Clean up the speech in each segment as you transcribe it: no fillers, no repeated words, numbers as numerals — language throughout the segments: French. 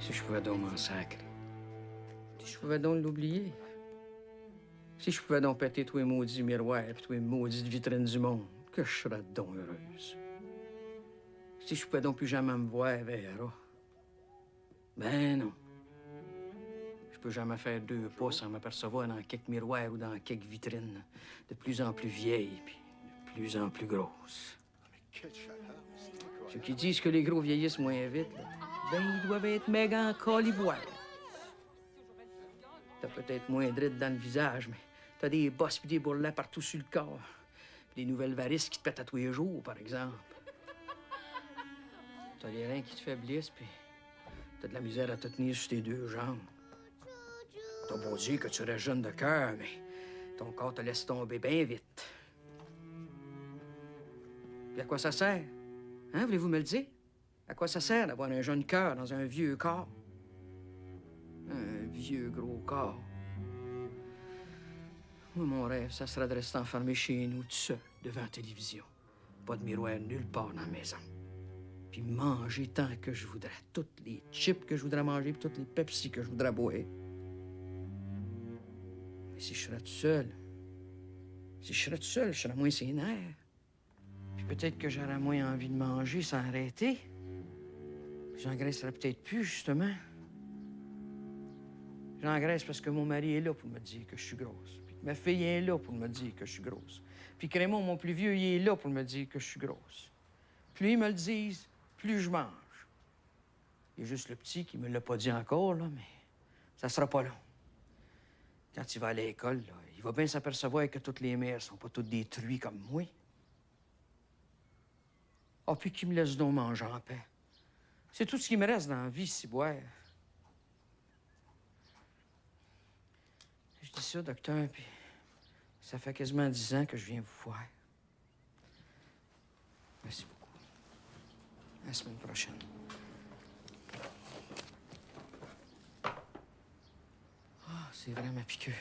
Si je pouvais donc m'en sacrer. Si je pouvais donc l'oublier. Si je pouvais donc péter tous les maudits miroirs et tous les maudites vitrines du monde, que je serais donc heureuse. Si je pouvais donc plus jamais me voir, Vera. Ben non. Je peux jamais faire 2 pas sans m'apercevoir dans quelques miroirs ou dans quelques vitrines de plus en plus vieilles puis de plus en plus grosses. Ceux qui disent que les gros vieillissent moins vite, là, ben ils doivent être méga en coliboire. T'as peut-être moins de rides dans le visage, mais t'as des bosses pis des bourrelets partout sur le corps. Pis des nouvelles varices qui te pètent à tous les jours, par exemple. T'as les reins qui te faiblissent, puis t'as de la misère à te tenir sur tes 2 jambes. T'as beau dire que tu restes jeune de cœur, mais ton corps te laisse tomber bien vite. Puis à quoi ça sert? Hein, voulez-vous me le dire? À quoi ça sert d'avoir un jeune cœur dans un vieux corps? Un vieux gros corps. Moi, mon rêve, ça serait de rester enfermé chez nous, tout seul, devant la télévision. Pas de miroir nulle part dans la maison. Puis manger tant que je voudrais. Toutes les chips que je voudrais manger, puis toutes les Pepsi que je voudrais boire. Mais si je serais tout seul, je serais moins sénère. Puis peut-être que j'aurais moins envie de manger sans arrêter. Puis j'engraisserais peut-être plus, justement. J'engraisse parce que mon mari est là pour me dire que je suis grosse. Puis que ma fille est là pour me dire que je suis grosse. Puis que Raymond, mon plus vieux, il est là pour me dire que je suis grosse. Plus ils me le disent, plus je mange. Il y a juste le petit qui me l'a pas dit encore, là, mais ça sera pas long. Quand il va à l'école, là, il va bien s'apercevoir que toutes les mères sont pas toutes des truies comme moi. Ah, puis qu'il me laisse donc manger en paix. C'est tout ce qui me reste dans la vie, ciboire. Je dis ça, docteur, puis ça fait quasiment 10 ans que je viens vous voir. Merci beaucoup. À la semaine prochaine. Ah, c'est vraiment piqueux.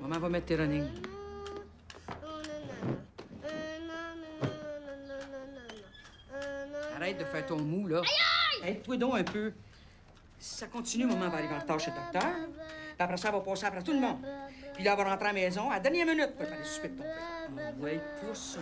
Maman va mettre tes running. Arrête de faire ton mou, là. Aide-toi donc un peu. Si ça continue, maman va arriver en retard chez le docteur. Puis après ça, elle va passer après tout le monde. Puis là, elle va rentrer à la maison à la dernière minute pour aller souper de ton père. Ouais, pousse.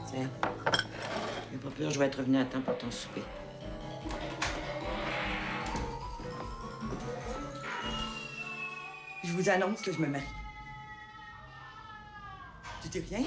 Tiens, n'aie pas peur, je vais être revenu à temps pour ton souper. Je vous annonce que je me marie. Tu dis rien?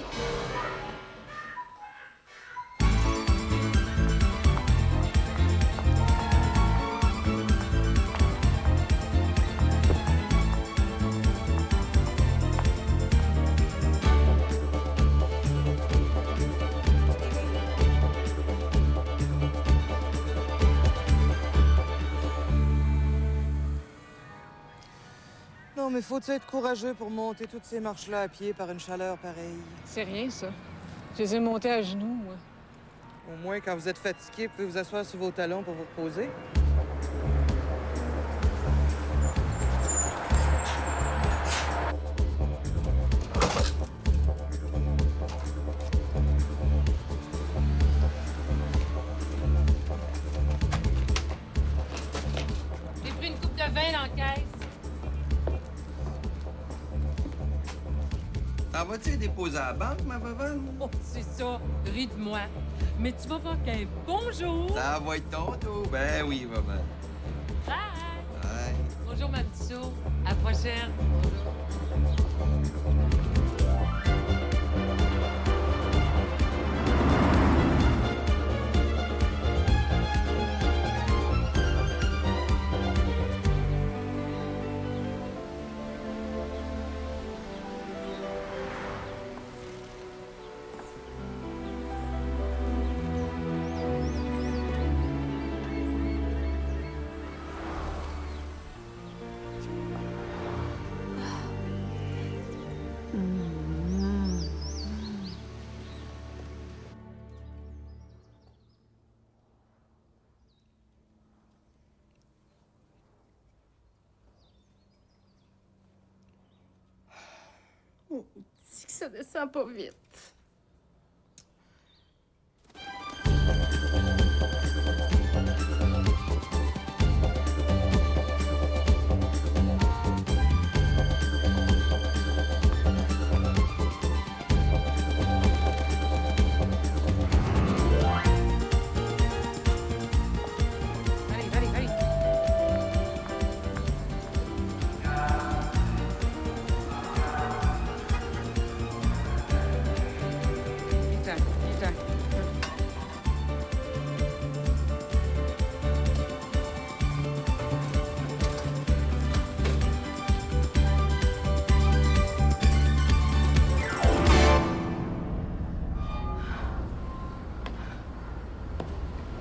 Non, mais faut-il être courageux pour monter toutes ces marches-là à pied par une chaleur pareille? C'est rien, ça. Je les ai montés à genoux, moi. Au moins, quand vous êtes fatigué, vous pouvez vous asseoir sur vos talons pour vous reposer. le vin dans la caisse. T'en vas-tu déposer à la banque, ma vovane? Oh, c'est ça. Ris de moi. Mais tu vas voir qu'un bonjour. Ça va être ton tour. Ben oui, maman. Bye. Bye. Bonjour, ma petite sou. À la prochaine. Bonjour. Dis que ça descend pas vite. Allez, allez, allez. Viens-t'en, viens-t'en.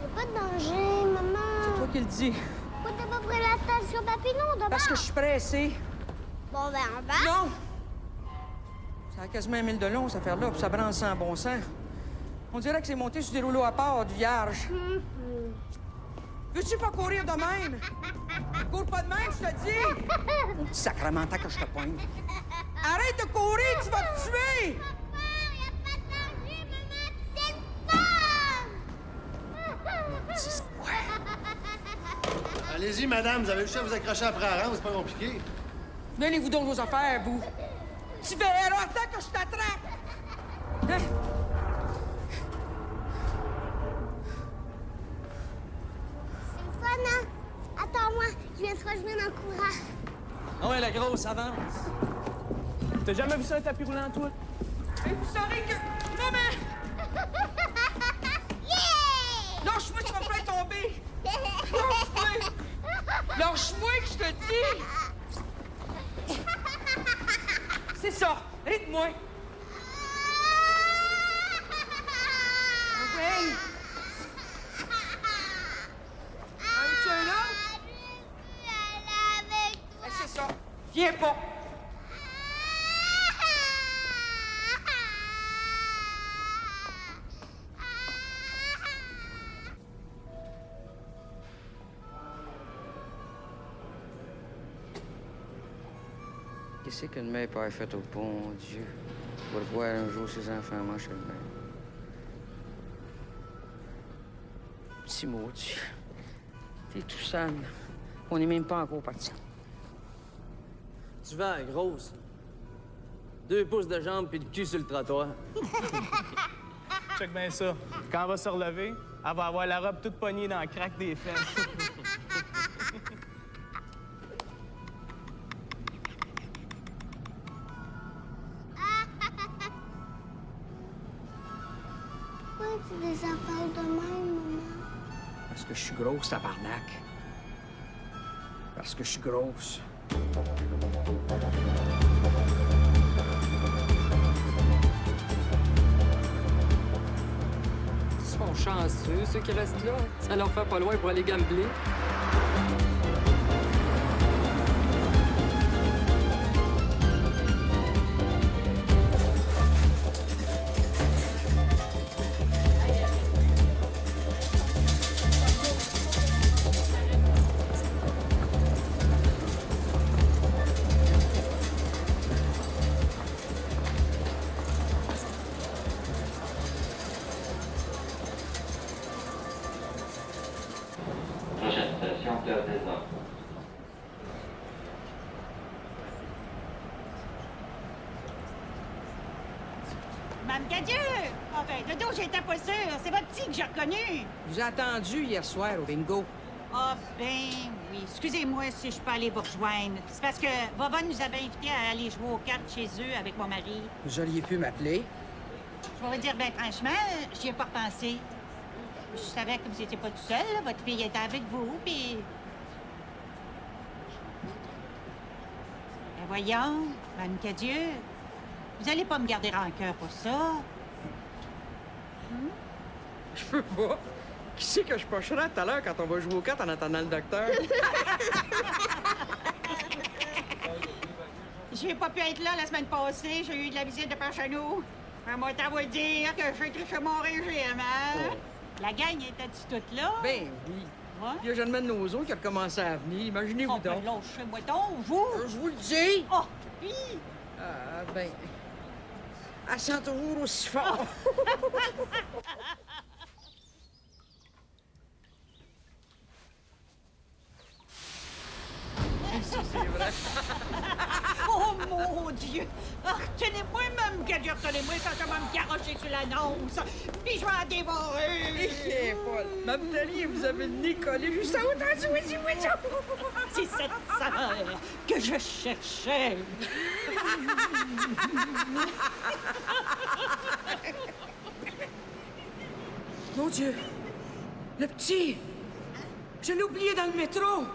Y'a pas de danger, maman. C'est toi qui le dis. Pourquoi t'as pas pris la station Papineau d'abord? Parce que je suis pressé. Bon, ben, on va. Non! Ça a quasiment 1 000 de long, cette affaire-là, puis ça branle sans bon sens. On dirait que c'est monté sur des rouleaux à part de vierge. Veux-tu pas courir de même? Cours pas de même, je te dis! Mon petit sacramental que je te poigne. Arrête de courir, tu vas te tuer! Papa, y'a pas de danger, maman. C'est le fun! Allez-y, madame, vous avez juste à vous accrocher après la rampe, c'est pas compliqué. Donnez-vous donc vos affaires, vous. Tu verras, attends que je t'attrape! Hein? C'est le fun, hein? Attends-moi, je viens te rejoindre en courant. Ah ouais, la grosse avance. T'as jamais vu ça, un tapis roulant, toi? Et vous saurez que... Maman! Yeah! Lâche-moi, tu vas me faire tomber! Lâche-moi! Lâche-moi que je te dis! C'est ça! Ride-moi! Ah ouais! Ah, tu es là? Avec Ah, c'est ça! Viens pas! Qu'est-ce qu'une mère peut avoir fait au bon Dieu? Pour voir un jour ses enfants manger le même. Petit maudit. T'es tout sale. On n'est même pas encore parti. Tu vas, grosse. 2 pouces de jambes puis le cul sur le trottoir. Check bien ça. Quand elle va se relever, elle va avoir la robe toute pognée dans le crack des fesses. Pourquoi tu les appelles de même, maman? Parce que je suis grosse, tabarnak. Parce que je suis grosse. Ils sont chanceux, ceux qui restent là. Ça leur fait pas loin pour aller gambler. Prochaine Mme Cadieux! Ah ben, Dodo, j'étais pas sûre. C'est votre petit que j'ai reconnu. Je vous ai attendu hier soir au bingo. Ah ben oui. Excusez-moi si je peux aller vous rejoindre. C'est parce que Vava nous avait invités à aller jouer aux cartes chez eux avec mon mari. Vous auriez pu m'appeler. Je vais vous dire, ben franchement, j'y ai pas pensé. Je savais que vous étiez pas tout seul, là. Votre fille était avec vous, puis... Ben voyons, Mme Cadieux, vous allez pas me garder rancœur pour ça. Je peux pas. Qui c'est que je pocherai tout à l'heure quand on va jouer aux cartes en attendant le docteur? J'ai pas pu être là la semaine passée. J'ai eu de la visite de Pachanou. Moi, t'as vous dire que j'ai triché mon régime, hein? La gang était-tu toute là? Ben oui. Ouais? Il y a Germaine Nozo qui a commencé à venir. Imaginez-vous Oh, ben donc. lâchez-moi donc, vous! Je vous le dis. Oh, oui! Ah, ben... Elle sent toujours aussi fort. Ça, c'est vrai. Oh, mon Dieu! Ah, retenez-moi, Mme Cadieux, retenez-moi, ça va me garrocher sur l'annonce. Puis je vais en dévorer. Eh, Paul, Mme Tali, vous avez le nez collé juste à autant du C'est cette sœur que je cherchais. Mon Dieu! Le petit! Je l'ai oublié dans le métro!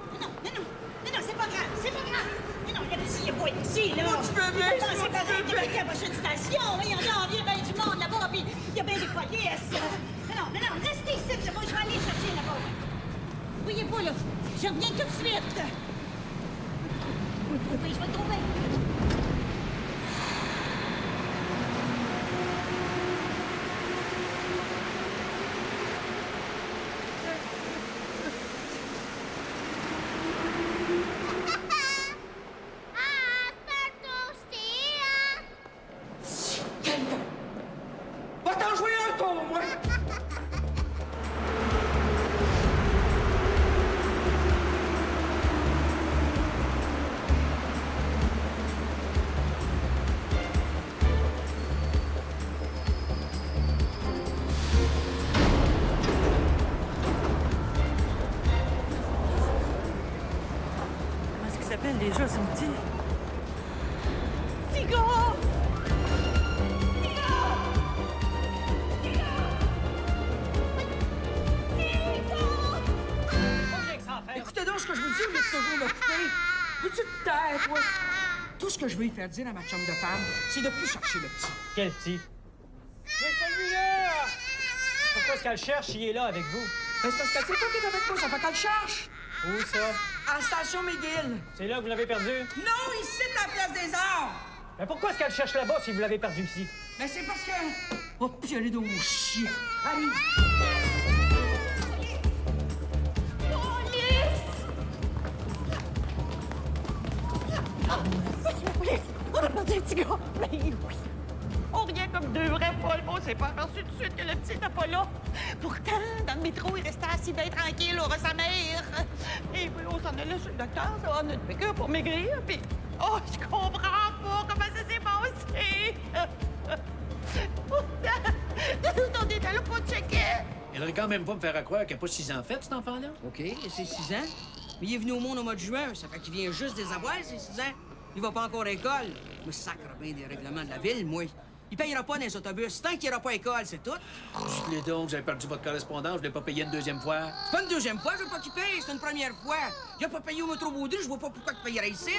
Non, c'est pas grave, c'est pas grave. Non, le petit, il est pas ici, là. Oh, tu peux bien, Non, c'est pas grave, il est à la prochaine station, là. Il y en a bien du monde là-bas, puis il y a bien des polices. Non, restez ici, je vais aller chercher là-bas. Voyez pas, là. Je reviens tout de suite. Oui, je vais le trouver. Va t'en jouer un tour, moi! Comment est-ce qu'il s'appelle déjà, son petit? Tigo! Écoutez donc ce que je vous dis au lieu de toujours m'occuper. Veux-tu te taire, toi? Tout ce que je veux lui faire dire à ma chambre de femme, c'est de plus chercher le petit. Quel petit? Mais celui-là! Pourquoi est-ce qu'elle cherche? Il est là avec vous. Ben, c'est parce qu'elle sait pas qu'il est avec moi, ça fait qu'elle le cherche. Où ça? À la station McGill. C'est là que vous l'avez perdu? Non, ici, à la place des arts. Mais pourquoi est-ce qu'elle cherche là-bas si vous l'avez perdu ici? Ben, c'est parce que... Oh, pioler dans mon chien. Allez. On a perdu un petit gars! Mais oui! On rien comme deux vrais folles, on s'est pas aperçu tout de suite que le petit n'était pas là. Pourtant, dans le métro, il restait assis bien tranquille, au sa mère. Et puis, on s'en allait chez le docteur, ça va notre piqûre pour maigrir, puis... Oh, je comprends pas comment ça s'est passé! On était là pour checker! Il aurait quand même pas me faire croire qu'il n'a pas 6 ans fait, cet enfant-là. OK, c'est 6 ans. Mais il est venu au monde au mois de juin, ça fait qu'il vient juste des avoir, ces 6 ans. Il va pas encore à l'école. Moi, sacre bien des règlements de la ville, moi. Il payera pas dans les autobus. Tant qu'il ira pas à l'école, c'est tout. Dites-les donc, vous avez perdu votre correspondance, je l'ai pas payé une deuxième fois. C'est pas une deuxième fois, je veux pas qu'il paye, c'est une première fois. Il a pas payé au métro Baudry, je vois pas pourquoi il payerait ici.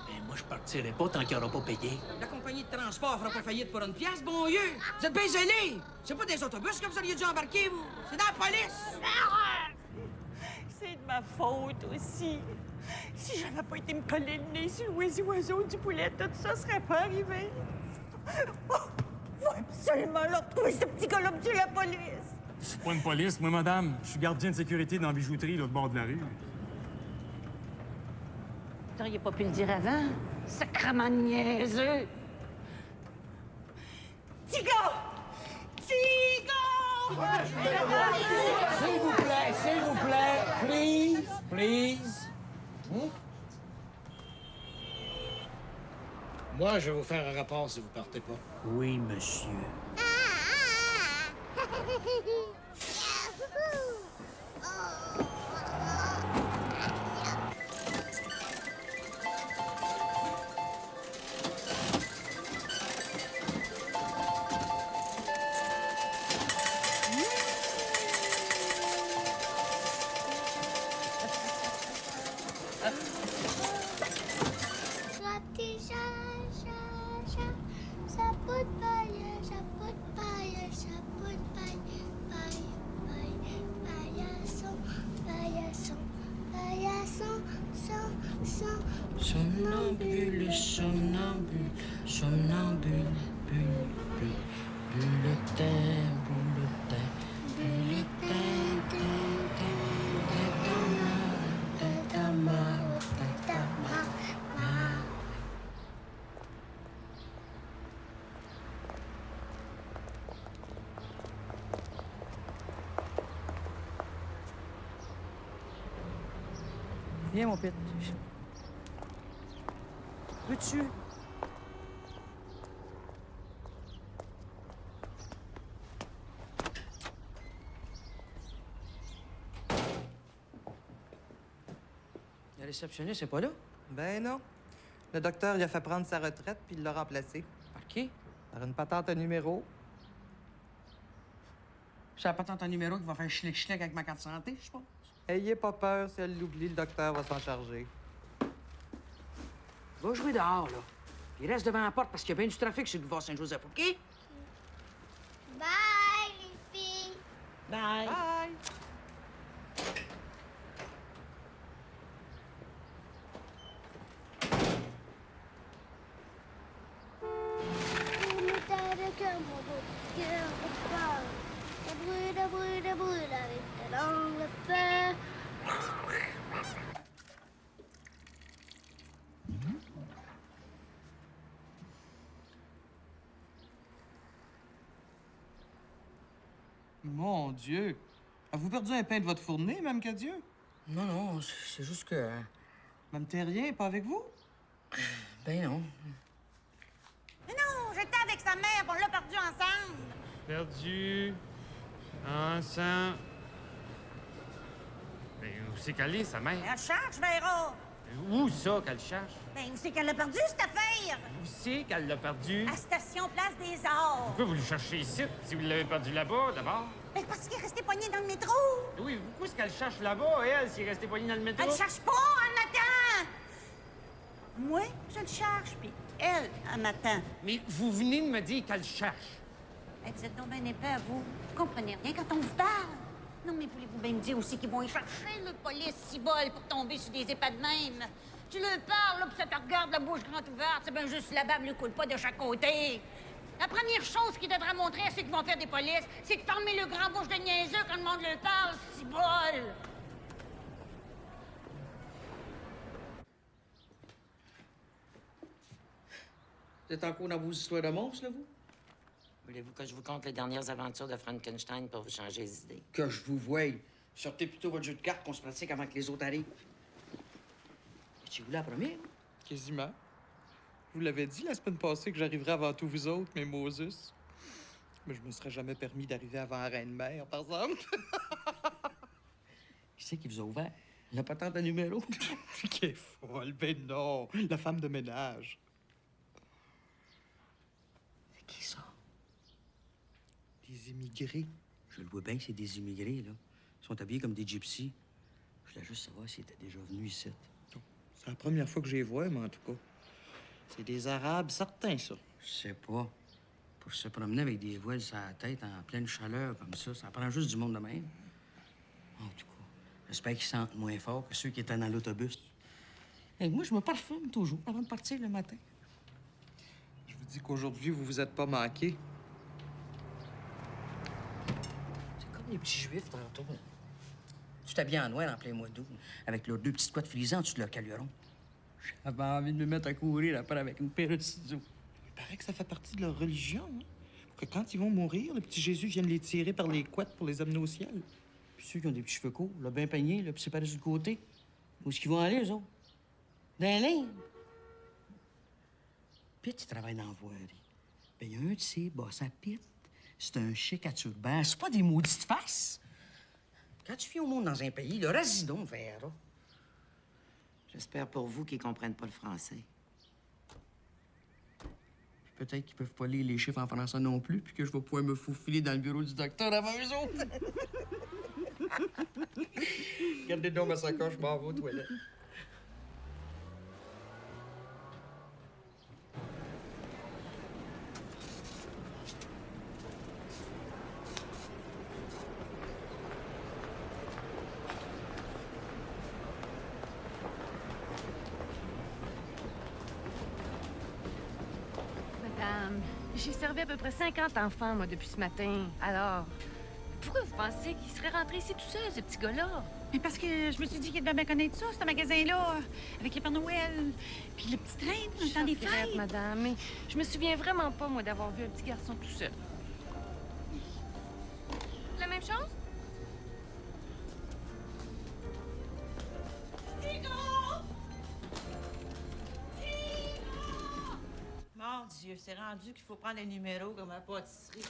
Mais moi, je partirai pas tant qu'il n'aura pas payé. La compagnie de transport fera pas faillite pour une pièce, bon Dieu. Vous êtes bien zélés. C'est pas des autobus que vous auriez dû embarquer, vous. C'est dans la police. C'est de ma faute aussi. Si j'avais pas été me coller le nez sur le oiseau du poulet, tout ça serait pas arrivé. Oh, faut absolument leur retrouver ce petit gars-là, monsieur la police. Je suis pas une police, moi, madame. Je suis gardien de sécurité dans la bijouterie, l'autre bord de la rue. Vous auriez pas pu le dire avant? Sacrement niaiseux! Tigo! Tigo! S'il vous plaît, please, please. Moi, je vais vous faire un rapport si vous partez pas. Oui, monsieur. Somnambule, somnambule, somnambule, bulle, bulle, bulletin, bulletin, bulletin, Viens, mon pit. Peux-tu? Le réceptionniste, c'est pas là? Ben non. Le docteur, il a fait prendre sa retraite, puis il l'a remplacé. Par qui? Par une patente à numéro. C'est la patente en numéro qui va faire schlick-schlick avec ma carte santé, je pense. Ayez pas peur, si elle l'oublie, le docteur va s'en charger. Va jouer dehors, là. Puis reste devant la porte parce qu'il y a bien du trafic sur le boulevard Saint-Joseph, OK? Bye, les filles. Bye. Bye! Dans le feu. Mon Dieu! Avez-vous perdu un pain de votre fournée, Mme Cadieux? Non, non, c'est juste que... Mme Terrien, pas avec vous? Ben non. Mais non, j'étais avec sa mère, on l'a perdu ensemble. Perdu. Ensemble. Mais où c'est qu'elle est, sa mère? Elle cherche, Véro. Où ça qu'elle cherche? Ben, où c'est qu'elle a perdu, cette affaire? Où c'est qu'elle l'a perdu? À Station Place des Arts. Pourquoi vous le cherchez ici, si vous l'avez perdu là-bas, d'abord? Ben, parce qu'il est resté poigné dans le métro. Oui, pourquoi est-ce qu'elle cherche là-bas, elle, s'il est resté poignée dans le métro? Elle cherche pas, elle m'attend. Moi, je le cherche, puis elle m'attend. Mais vous venez de me dire qu'elle cherche. Ben, vous êtes donc bien épais, vous. Vous comprenez rien quand on vous parle. Non, mais voulez-vous bien me dire aussi qu'ils vont y chercher, le police cibole pour tomber sur des épais de même? Tu leur parles, là, puis ça te regarde la bouche grande ouverte. C'est bien juste la bave ne coule pas de chaque côté. La première chose qu'ils devraient montrer à ceux qui vont faire des polices, c'est de fermer le grand bouche de niaiseux quand le monde leur parle, cibole. Vous êtes encore dans vos histoires de monstres, là, vous? Voulez-vous que je vous conte les dernières aventures de Frankenstein pour vous changer les idées? Que je vous voie. Sortez plutôt votre jeu de cartes qu'on se pratique avant que les autres arrivent. Tu voulais la première? Quasiment. Je vous l'avais dit la semaine passée que j'arriverais avant tous vous autres, mes Moses. Mais je me serais jamais permis d'arriver avant la Reine-Mère, par exemple. Qui c'est qui vous a ouvert? La patente à numéro? Qu'elle est folle, ben non. La femme de ménage. C'est qui ça? Des immigrés. Je le vois bien que c'est des immigrés, là. Ils sont habillés comme des gypsies. Je voulais juste savoir s'ils étaient déjà venus ici. C'est la première fois que je les vois, mais en tout cas. C'est des Arabes certains, ça. Je sais pas. Pour se promener avec des voiles sur la tête en pleine chaleur comme ça prend juste du monde de même. En tout cas, j'espère qu'ils sentent moins fort que ceux qui étaient dans l'autobus. Et moi, je me parfume toujours avant de partir le matin. Je vous dis qu'aujourd'hui, vous vous êtes pas manqué. C'est comme les petits juifs tantôt. Tu t'habilles en noir en plein mois d'août, avec leurs deux petites couettes frisantes sur leur caluron. J'avais envie de me mettre à courir après avec une paire de ciseaux. Il paraît que ça fait partie de leur religion, hein? Que quand ils vont mourir, le petit Jésus vienne les tirer par les couettes pour les amener au ciel. Puis ceux qui ont des petits cheveux courts, là, bien peignés, là, puis séparés sur le côté, où est-ce qu'ils vont aller, eux autres? Dans les limbes. Pitt, il travaille dans la voirie. Ben, il y a un de ses boss à Pitt. C'est un chic à turban. C'est pas des maudites faces. Quand tu vis au monde dans un pays, le reste, donc, verra. J'espère pour vous qu'ils comprennent pas le français. Peut-être qu'ils peuvent pas lire les chiffres en français non plus, puis que je vais pouvoir me faufiler dans le bureau du docteur avant eux autres. Regardez donc ma sacoche, je m'en vais aux toilettes. Madame, j'ai servi à peu près 50 enfants, moi, depuis ce matin. Alors, pourquoi vous pensez qu'il serait rentré ici tout seul, ce petit gars-là? Mais parce que je me suis dit qu'il devait bien connaître ça, ce magasin-là, avec les Pères Noël, puis le petit train dans le temps des Regrette, fêtes. madame, mais je me souviens vraiment pas, moi, d'avoir vu un petit garçon tout seul. La même chose? Mon Dieu, c'est rendu qu'il faut prendre les numéros comme à pâtisserie.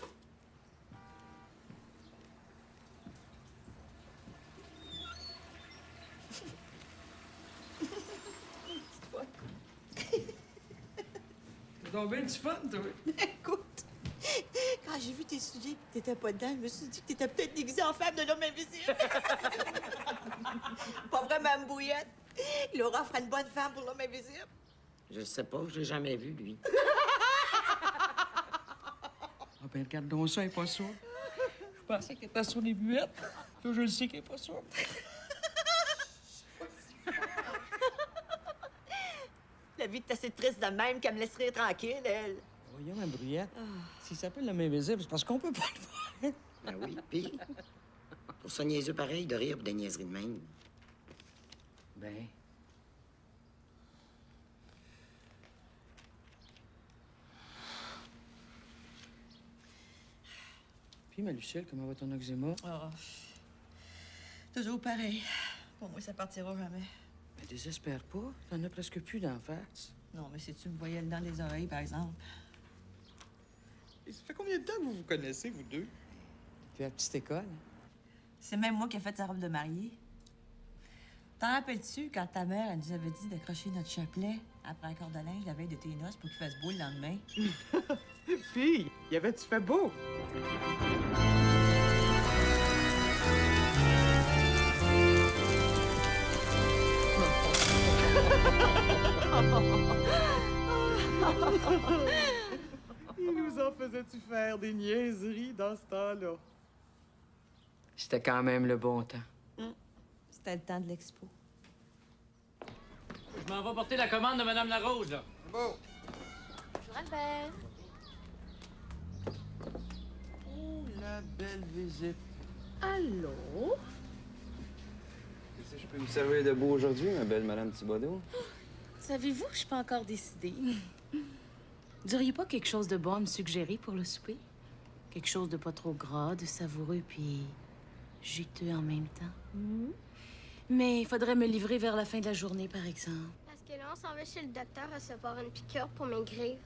C'est donc bien du fun, toi. Écoute, quand j'ai vu tes souliers que t'étais pas dedans, je me suis dit que t'étais peut-être déguisée en femme de l'homme invisible. Pas vrai, Mme Bouillette? Laura fera une bonne femme pour l'homme invisible. Je sais pas, je l'ai jamais vu, lui. Ah ben, regarde donc ça, elle est pas sourde. Je pensais qu'elle était sur les buettes. Là, je le sais qu'elle est pas sourde. La vie est assez triste de même qu'elle me laisserait tranquille, elle. Voyons, ma bruyette. S'il s'appelle l'homme invisible, c'est parce qu'on peut pas le voir. Ben oui, pis pour ça niaiseux pareil, de rire pour des niaiseries de même. Ben. Puis, ma Lucille, comment va ton eczéma? Oh. Toujours pareil. Pour moi, ça partira jamais. Ben, désespère pas. T'en as presque plus d'en face. Non, mais si tu me voyais le dent des oreilles, par exemple. Et ça fait combien de temps que vous vous connaissez, vous deux? Puis à la petite école. C'est même moi qui ai fait sa robe de mariée. T'en rappelles-tu quand ta mère, elle nous avait dit d'accrocher notre chapelet après un corde de linge la veille de tes noces pour qu'il fasse beau le lendemain? Fille, y avait-tu fait beau? Il nous en faisait-tu faire des niaiseries dans ce temps-là? C'était quand même le bon temps. C'était le temps de l'expo. Je m'en vais porter la commande de Madame Larose, là. Bon. Bonjour, Albert. Oh, la belle visite. Allô? Qu'est-ce que je peux vous servir de beau aujourd'hui, ma belle Madame Thibodeau? Savez-vous, je suis pas encore décidée. Vous auriez pas quelque chose de bon à me suggérer pour le souper? Quelque chose de pas trop gras, de savoureux, puis juteux en même temps. Mais il faudrait me livrer vers la fin de la journée, par exemple. Parce que là, on s'en va chez le docteur recevoir une piqûre pour maigrir.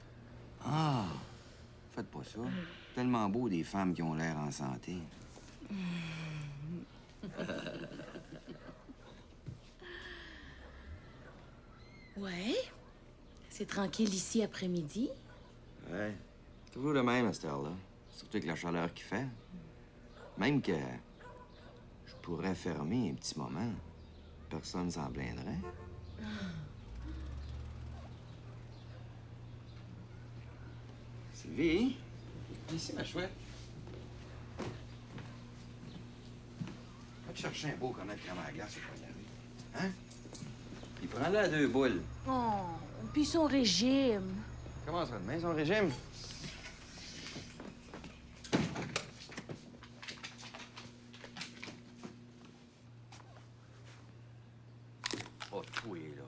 Ah, faites pas ça. Tellement beau des femmes qui ont l'air en santé. Ouais. C'est tranquille ici après-midi. Ouais. Toujours le même à cette heure-là. Surtout avec la chaleur qu'il fait. Même que je pourrais fermer un petit moment. Personne s'en plaindrait. Sylvie? Ici, ma chouette. Va te chercher un beau cornet de crème à la glace au coin de la rue. Hein? Puis prends-le à 2 boules. Oh, puis son régime. Comment ça demain, son régime? Oh, tout est là.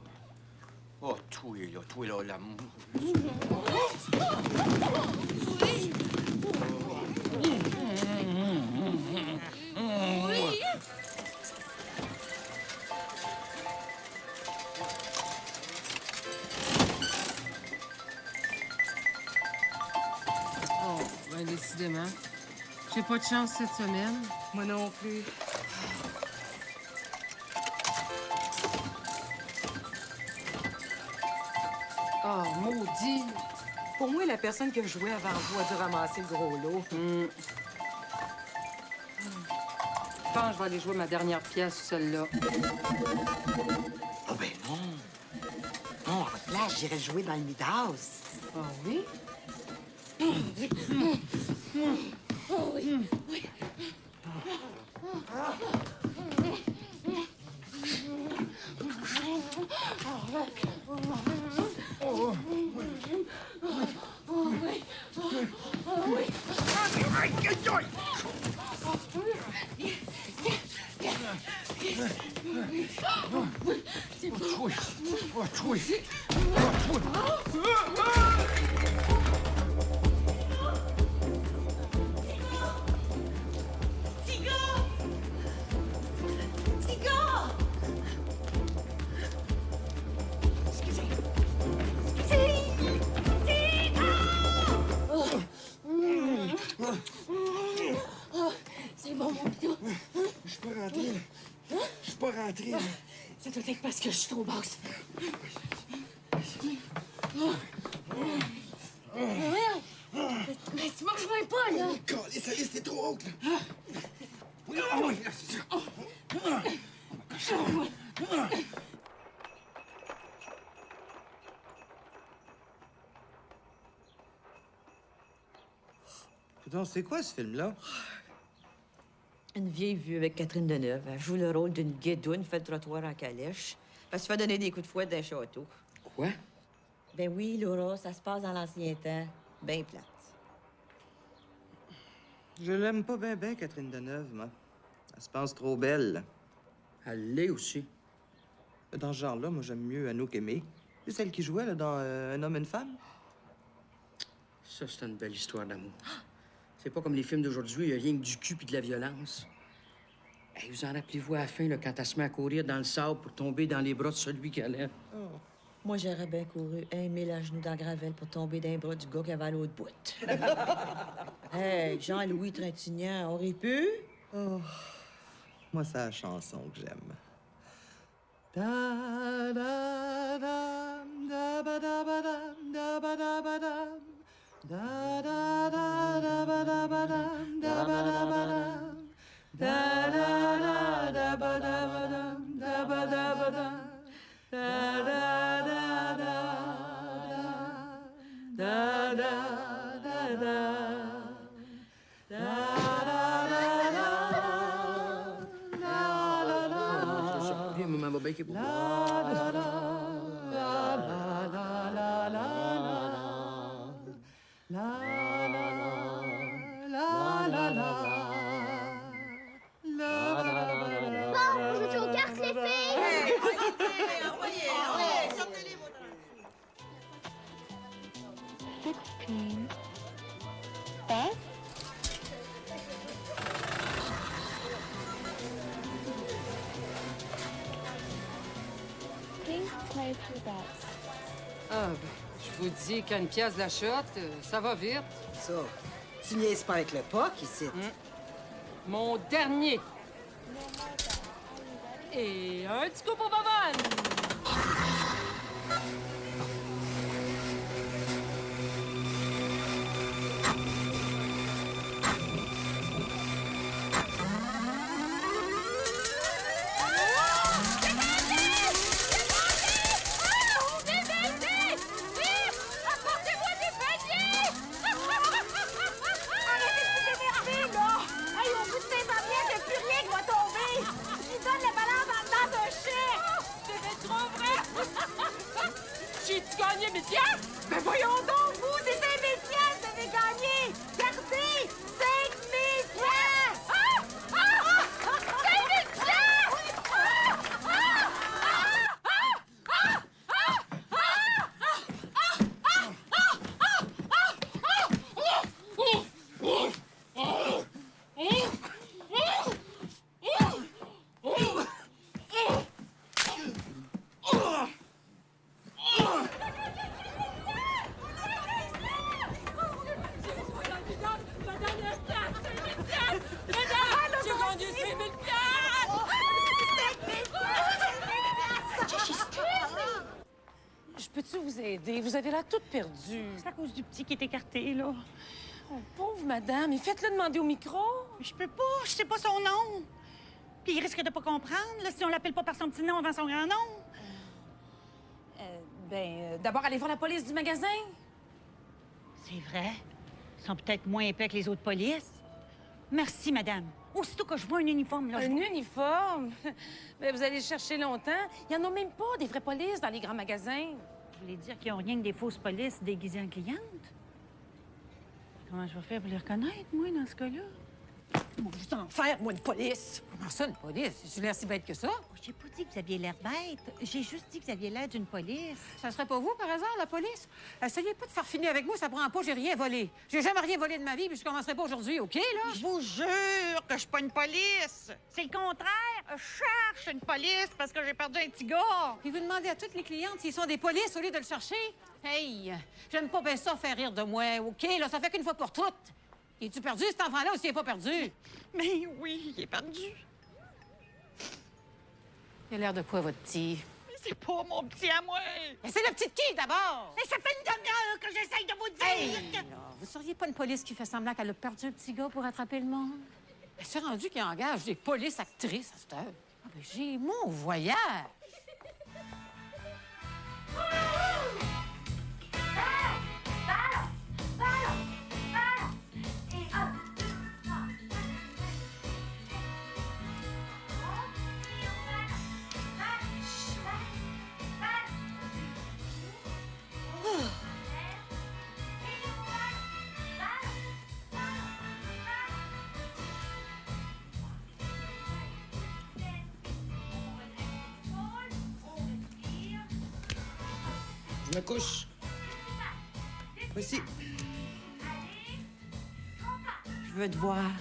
Oh, tout est là, l'amour. décidément. J'ai pas de chance cette semaine. Moi non plus. Oh, maudit! Pour moi, la personne qui a joué avant vous a dû ramasser le gros lot. Je pense que je vais aller jouer ma dernière pièce, celle-là. Oh ben non. Non, à votre place, j'irais jouer dans le Midas. Ah oui? Oh oui, oui. C'est bon, mon bidou. Je suis pas rentré. Je suis pas rentré. Ça doit être parce que je suis trop basse. Mais tu me rejoins pas, là. Calé, ça liste est trop haute, là. Putain, c'est quoi ce film-là? Une vieille vue avec Catherine Deneuve. Elle joue le rôle d'une guédoune, fait le trottoir en calèche. Elle se fait donner des coups de fouet d'un château. Quoi? Ben oui, Laura, ça se passe dans l'ancien temps. Ben plate. Je l'aime pas bien, Catherine Deneuve, moi. Elle se pense trop belle. Elle l'est aussi. Dans ce genre-là, moi, j'aime mieux Anouk Aimée. C'est celle qui jouait là, dans Un homme et une femme. Ça, c'est une belle histoire d'amour. C'est pas comme les films d'aujourd'hui, il y a rien que du cul puis de la violence. Hey, vous en rappelez-vous à la fin, là, quand elle se met à courir dans le sable pour tomber dans les bras de celui qu'elle aime? Oh. Moi, j'aurais bien couru 1000 à genoux dans le Gravel pour tomber dans les bras du gars qui avait à l'autre bout. Hey, Jean-Louis Trintignant, aurait pu? Oh. Moi, c'est la chanson que j'aime. Da da dam da ba da ba dam da ba da ba dam da da da da ba da ba dam da ba da ba dam da da da da ba da ba dam da ba da ba dam da da da da da da da da. Bien, maman va bien qui est beau. Bon, je joue aux cartes, les filles. Copine. Beth? Pink smoky bets. Ah, ben, je vous dis qu'une pièce de la shot, ça va vite. Ça, tu niaises pas avec le POC ici. Mon dernier. Et un petit coup pour Bavane. J'ai-tu gagné mes pièces? Ben voyons donc, vous, c'est 5 000 piastres, vous avez gagné! Gardez 5 000 piastres! Ah! Ah! 5 000 piastres! je peux-tu vous aider? Vous avez l'air toute perdue. C'est à cause du petit qui est écarté, là. Oh, pauvre madame, et faites-le demander au micro. Je peux pas, je sais pas son nom. Puis il risque de pas comprendre, là, si on l'appelle pas par son petit nom avant son grand nom. D'abord, allez voir la police du magasin. C'est vrai. Ils sont peut-être moins épais que les autres polices. Merci, madame. Aussitôt que je vois un uniforme, là, Un uniforme? Mais vous allez chercher longtemps. Il n'y en a même pas des vraies polices dans les grands magasins. Je voulais dire qu'ils n'ont rien que des fausses polices déguisées en clientes. Comment je vais faire pour les reconnaître, moi, dans ce cas-là? Moi, je vais en faire, moi, une police. Comment ça, une police? J'ai l'air si bête que ça. Oh, j'ai pas dit que vous aviez l'air bête. J'ai juste dit que vous aviez l'air d'une police. Ça serait pas vous, par hasard, la police? Essayez pas de faire finir avec moi, ça prend pas, j'ai rien volé. J'ai jamais rien volé de ma vie, puis je commencerai pas aujourd'hui, OK, là? Je vous jure que je suis pas une police. C'est le contraire. Je cherche une police parce que j'ai perdu un petit gars. Puis vous demandez à toutes les clientes s'ils sont des polices au lieu de le chercher? Hey, j'aime pas bien ça faire rire de moi, OK, là, ça fait qu'une fois pour toutes. Es-tu perdu, cet enfant-là, ou s'il est pas perdu? Mais oui, il est perdu. Il a l'air de quoi, votre petit? Mais c'est pas mon petit à moi. Mais c'est le petit de qui, d'abord? Mais ça fait une demi-heure que j'essaye de vous dire. Hey, là, vous seriez pas une police qui fait semblant qu'elle a perdu un petit gars pour attraper le monde? Elle s'est rendue qu'il engage des polices actrices à cette heure. Ah, ben, j'ai mon voyage. Je me couche. Voici. Je veux te voir.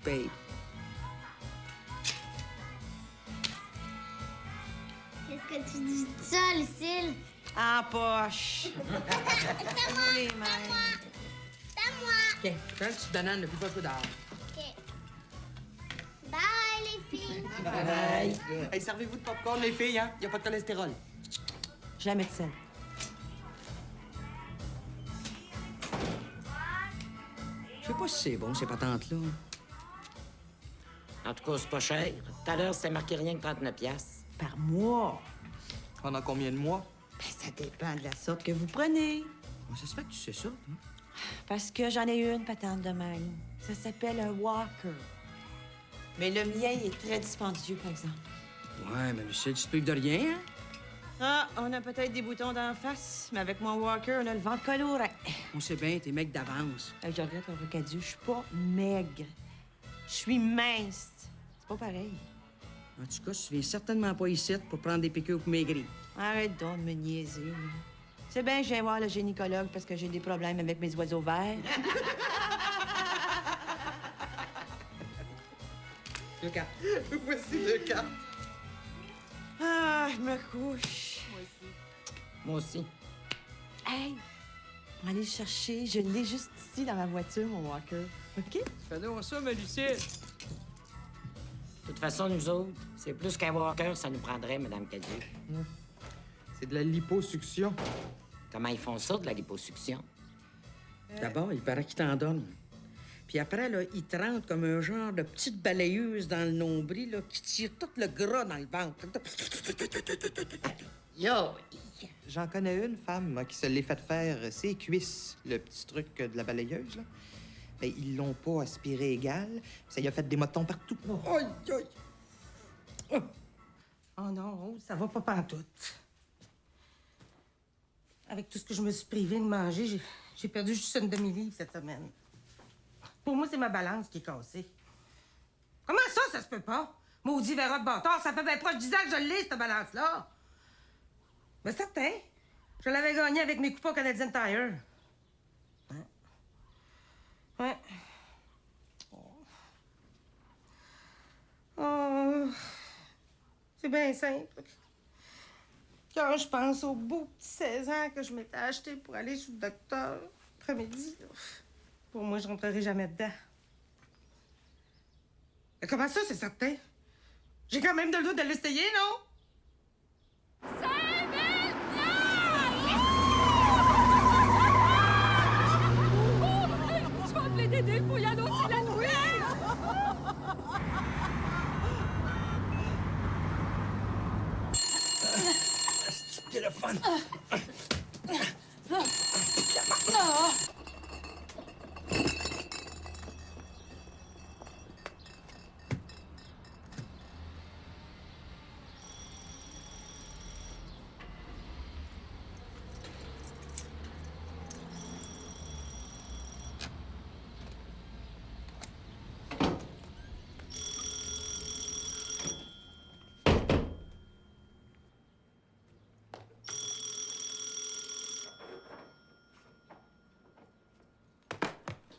Babe. Qu'est-ce que tu dis de ça, Lucille? En poche. C'est moi! les C'est mains. moi! C'est moi! OK, prends une petite banane, le plus fort dehors. OK. Bye, les filles! Bye. Hey, servez-vous de popcorn, les filles, hein? Y a pas de cholestérol. Jamais de sel. Je sais pas si c'est bon, ces patentes-là. En tout cas, c'est pas cher. Tout à l'heure, c'était marqué rien que 39 piastres. Par mois. Pendant combien de mois? Ben, ça dépend de la sorte que vous prenez. Comment ça se fait que tu sais ça, hein? Parce que j'en ai une patente de même. Ça s'appelle un Walker. Mais le mien est très dispendieux, par exemple. Ouais, mais Lucille, tu te prives de rien, hein? Ah, on a peut-être des boutons d'en face, mais avec mon Walker, on a le ventre coloré. On sait bien, t'es mec d'avance. Je regrette le rocadieu, je suis pas maigre. Je suis mince. C'est pas pareil. En tout cas, tu viens certainement pas ici pour prendre des piqûres pour maigrir. Arrête donc de me niaiser. là. C'est bien que je viens voir le gynécologue parce que j'ai des problèmes avec mes oiseaux verts. Le cas. Voici le cas. Ah, je me couche. Moi aussi. Hey, on va aller le chercher. Je l'ai juste ici dans ma voiture, mon Walker. OK? Fais donc ça, ma Lucille. De toute façon, nous autres, c'est plus qu'un walker, ça nous prendrait, Madame Cadieux. C'est de la liposuction. Comment ils font ça, de la liposuction? D'abord, il paraît qu'il t'en donne. Puis après, là, il te rentre comme un genre de petite balayeuse dans le nombril, là, qui tire tout le gras dans le ventre. Yo! J'en connais une femme moi, qui se l'est fait faire ses cuisses, le petit truc de la balayeuse, là. Ben, ils l'ont pas aspiré égal. Ça y a fait des motons partout. Aïe, aïe! Oh non, Rose, ça va pas pantoute. Avec tout ce que je me suis privée de manger, j'ai perdu juste une demi-livre cette semaine. Pour moi, c'est ma balance qui est cassée. Comment ça se peut pas? Maudit verra de bâtard, ça fait bien proche de 10 ans que je l'ai, cette balance-là. Mais certain, je l'avais gagnée avec mes coupons Canadian Tire. Ouais. Ouais. Oh. C'est bien simple. Quand je pense au beau petit 16 ans que je m'étais acheté pour aller sous le docteur après-midi, pour moi, je rentrerai jamais dedans. Mais comment ça, c'est certain? J'ai quand même de le droit de l'essayer, non? 5000 piastres! téléphone.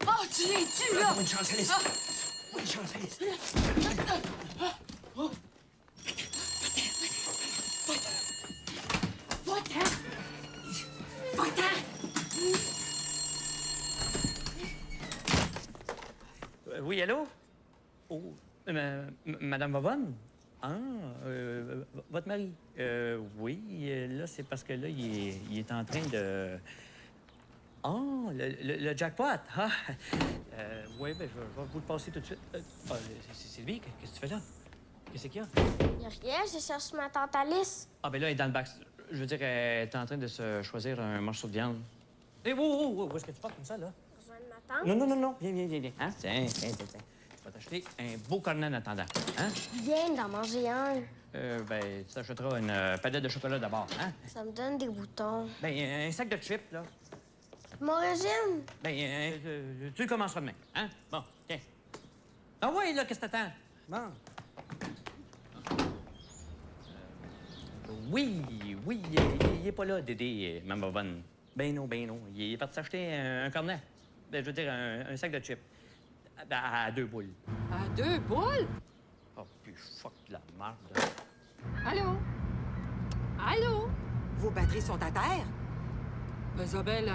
Oh, tu es-tu, là? Une chance, Alice. Une chance, Alice. Va-t'en! Va-t'en! Oui, allô? Oh, Madame Vavonne? Ah, votre mari? Oui, là, c'est parce que là, il est en train de... Ah, le jackpot! Ah! Oui, ben, je vais vous le passer tout de suite. Sylvie, qu'est-ce que tu fais là? Qu'est-ce qu'il y a? Y a rien, je cherche ma tante Alice. Ah, ben là, elle est dans le bac. Je veux dire, elle est en train de se choisir un morceau de viande. Hé, où est-ce que tu pars comme ça, là? Rejoindre ma tante? Non. Viens. Hein? Tiens. Je vais t'acheter un beau cornet en attendant. Hein? Viens d'en manger un. Ben, tu t'achèteras une palette de chocolat d'abord, hein? Ça me donne des boutons. Ben, un sac de chips, là. Mon régime? Ben, tu commenceras demain, hein? Bon, tiens. Ah oui, là, qu'est-ce que t'attends? Bon. Oui, il est pas là, Dédé, Maman Vonne. Ben non. Il est parti s'acheter un cornet. Ben, je veux dire, un sac de chips. À 2 boules. À 2 boules? Oh, puis fuck la merde. Allô? Allô? Vos batteries sont à terre? Isabelle,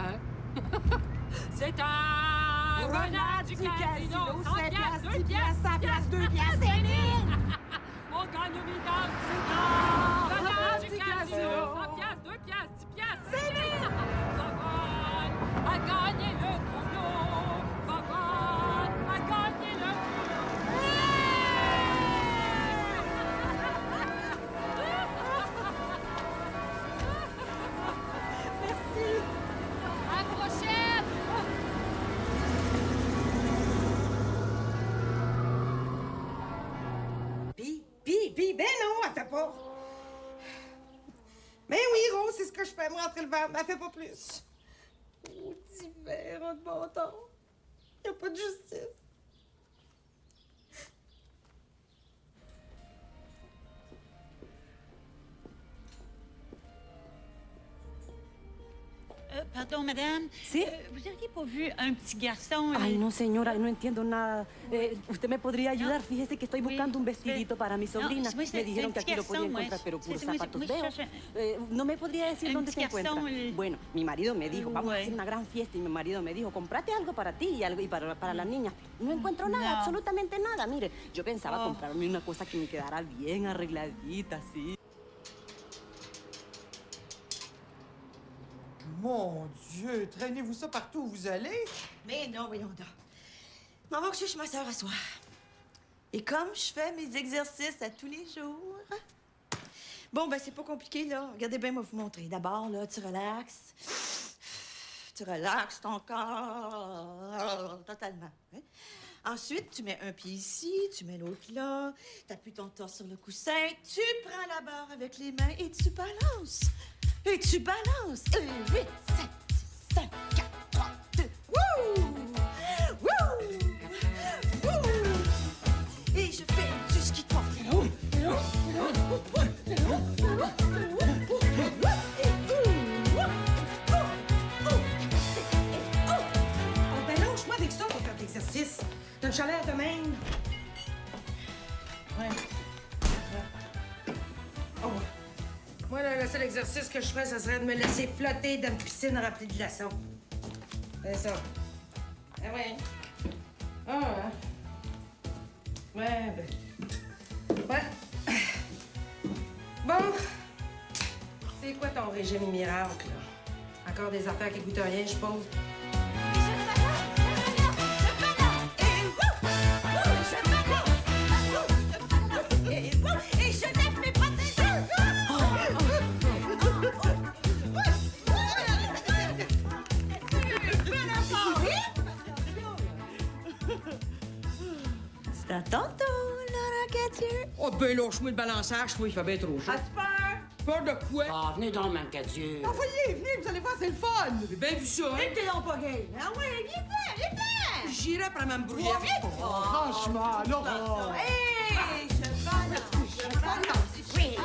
c'est un renard du casino. 100 piastres, 2 piastres, 100 piastres, 2 piastres, 5 000! On gagne 8 ans, c'est un renard du casino. 100 piastres, 2 piastres, 10 piastres, 5 000! Vavonne a gagné le tonneau. Vavonne a gagné le À la prochaine! Puis, ben non, elle fait pas. Ben oui, Rose, c'est ce que je fais, moi, rentrer le verre, mais elle fait pas plus. Oh, petit verre de bon temps. Y a pas de justice. Pardon, madame. ¿Sí? ¿Vous auriez pas vu un petit garçon? Ay, no, señora, no entiendo nada. ¿Usted me podría ayudar? Fíjese que estoy buscando un vestidito para mi sobrina. No, Me dijeron que aquí lo podía encontrar, pero puros zapatos veo. ¿No me podría decir dónde se encuentra? Bueno, mi marido me dijo, vamos a hacer una gran fiesta, y mi marido me dijo, comprate algo para ti y algo y para la niña. No encuentro nada, absolutamente nada. Mire, yo pensaba comprarme una cosa que me quedara bien arregladita, así. Mon Dieu, traînez-vous ça partout où vous allez? Mais non, voyons donc. M'en va coucher chez ma sœur à soir. Et comme je fais mes exercices à tous les jours... Bon, ben c'est pas compliqué, là. Regardez bien, moi vous montrer. D'abord, là, tu relaxes. Tu relaxes ton corps totalement. Hein? Ensuite, tu mets un pied ici, tu mets l'autre là, t'appuies ton torse sur le coussin, tu prends la barre avec les mains et tu balances. Et tu balances. 8, 7, 6, 5, 4, 3, 2. Wouh! Wouh! Wouh! Et je fais du ski de fond. Oh, ben lâche-moi avec ça pour faire de l'exercice. T'as une chaleur de même. Ouais. Oh. Moi, là, le seul exercice que je ferais, ça serait de me laisser flotter dans une piscine remplie de glaçons. C'est ça. Ah ouais. Ah ouais. Ouais, ben... Ouais. Bon. C'est quoi ton régime miracle, là? Encore des affaires qui coûtent rien, je suppose? Et je lève mes protèges! tantôt, Laura Cadieux. Oh, ben, lâche-moi le balançage, toi, il fait bien trop chaud. As-tu peur? Peur de quoi? Ah, venez donc, Mme Cadieux. Ah, voyez, venez, vous allez voir, c'est le fun. J'ai bien vu ça, hein? Et t'es donc pas gay. Ah ouais, viens-t'en. J'irai après Mme Brouillette. Franchement, Laura. Hey, cheval. Oui.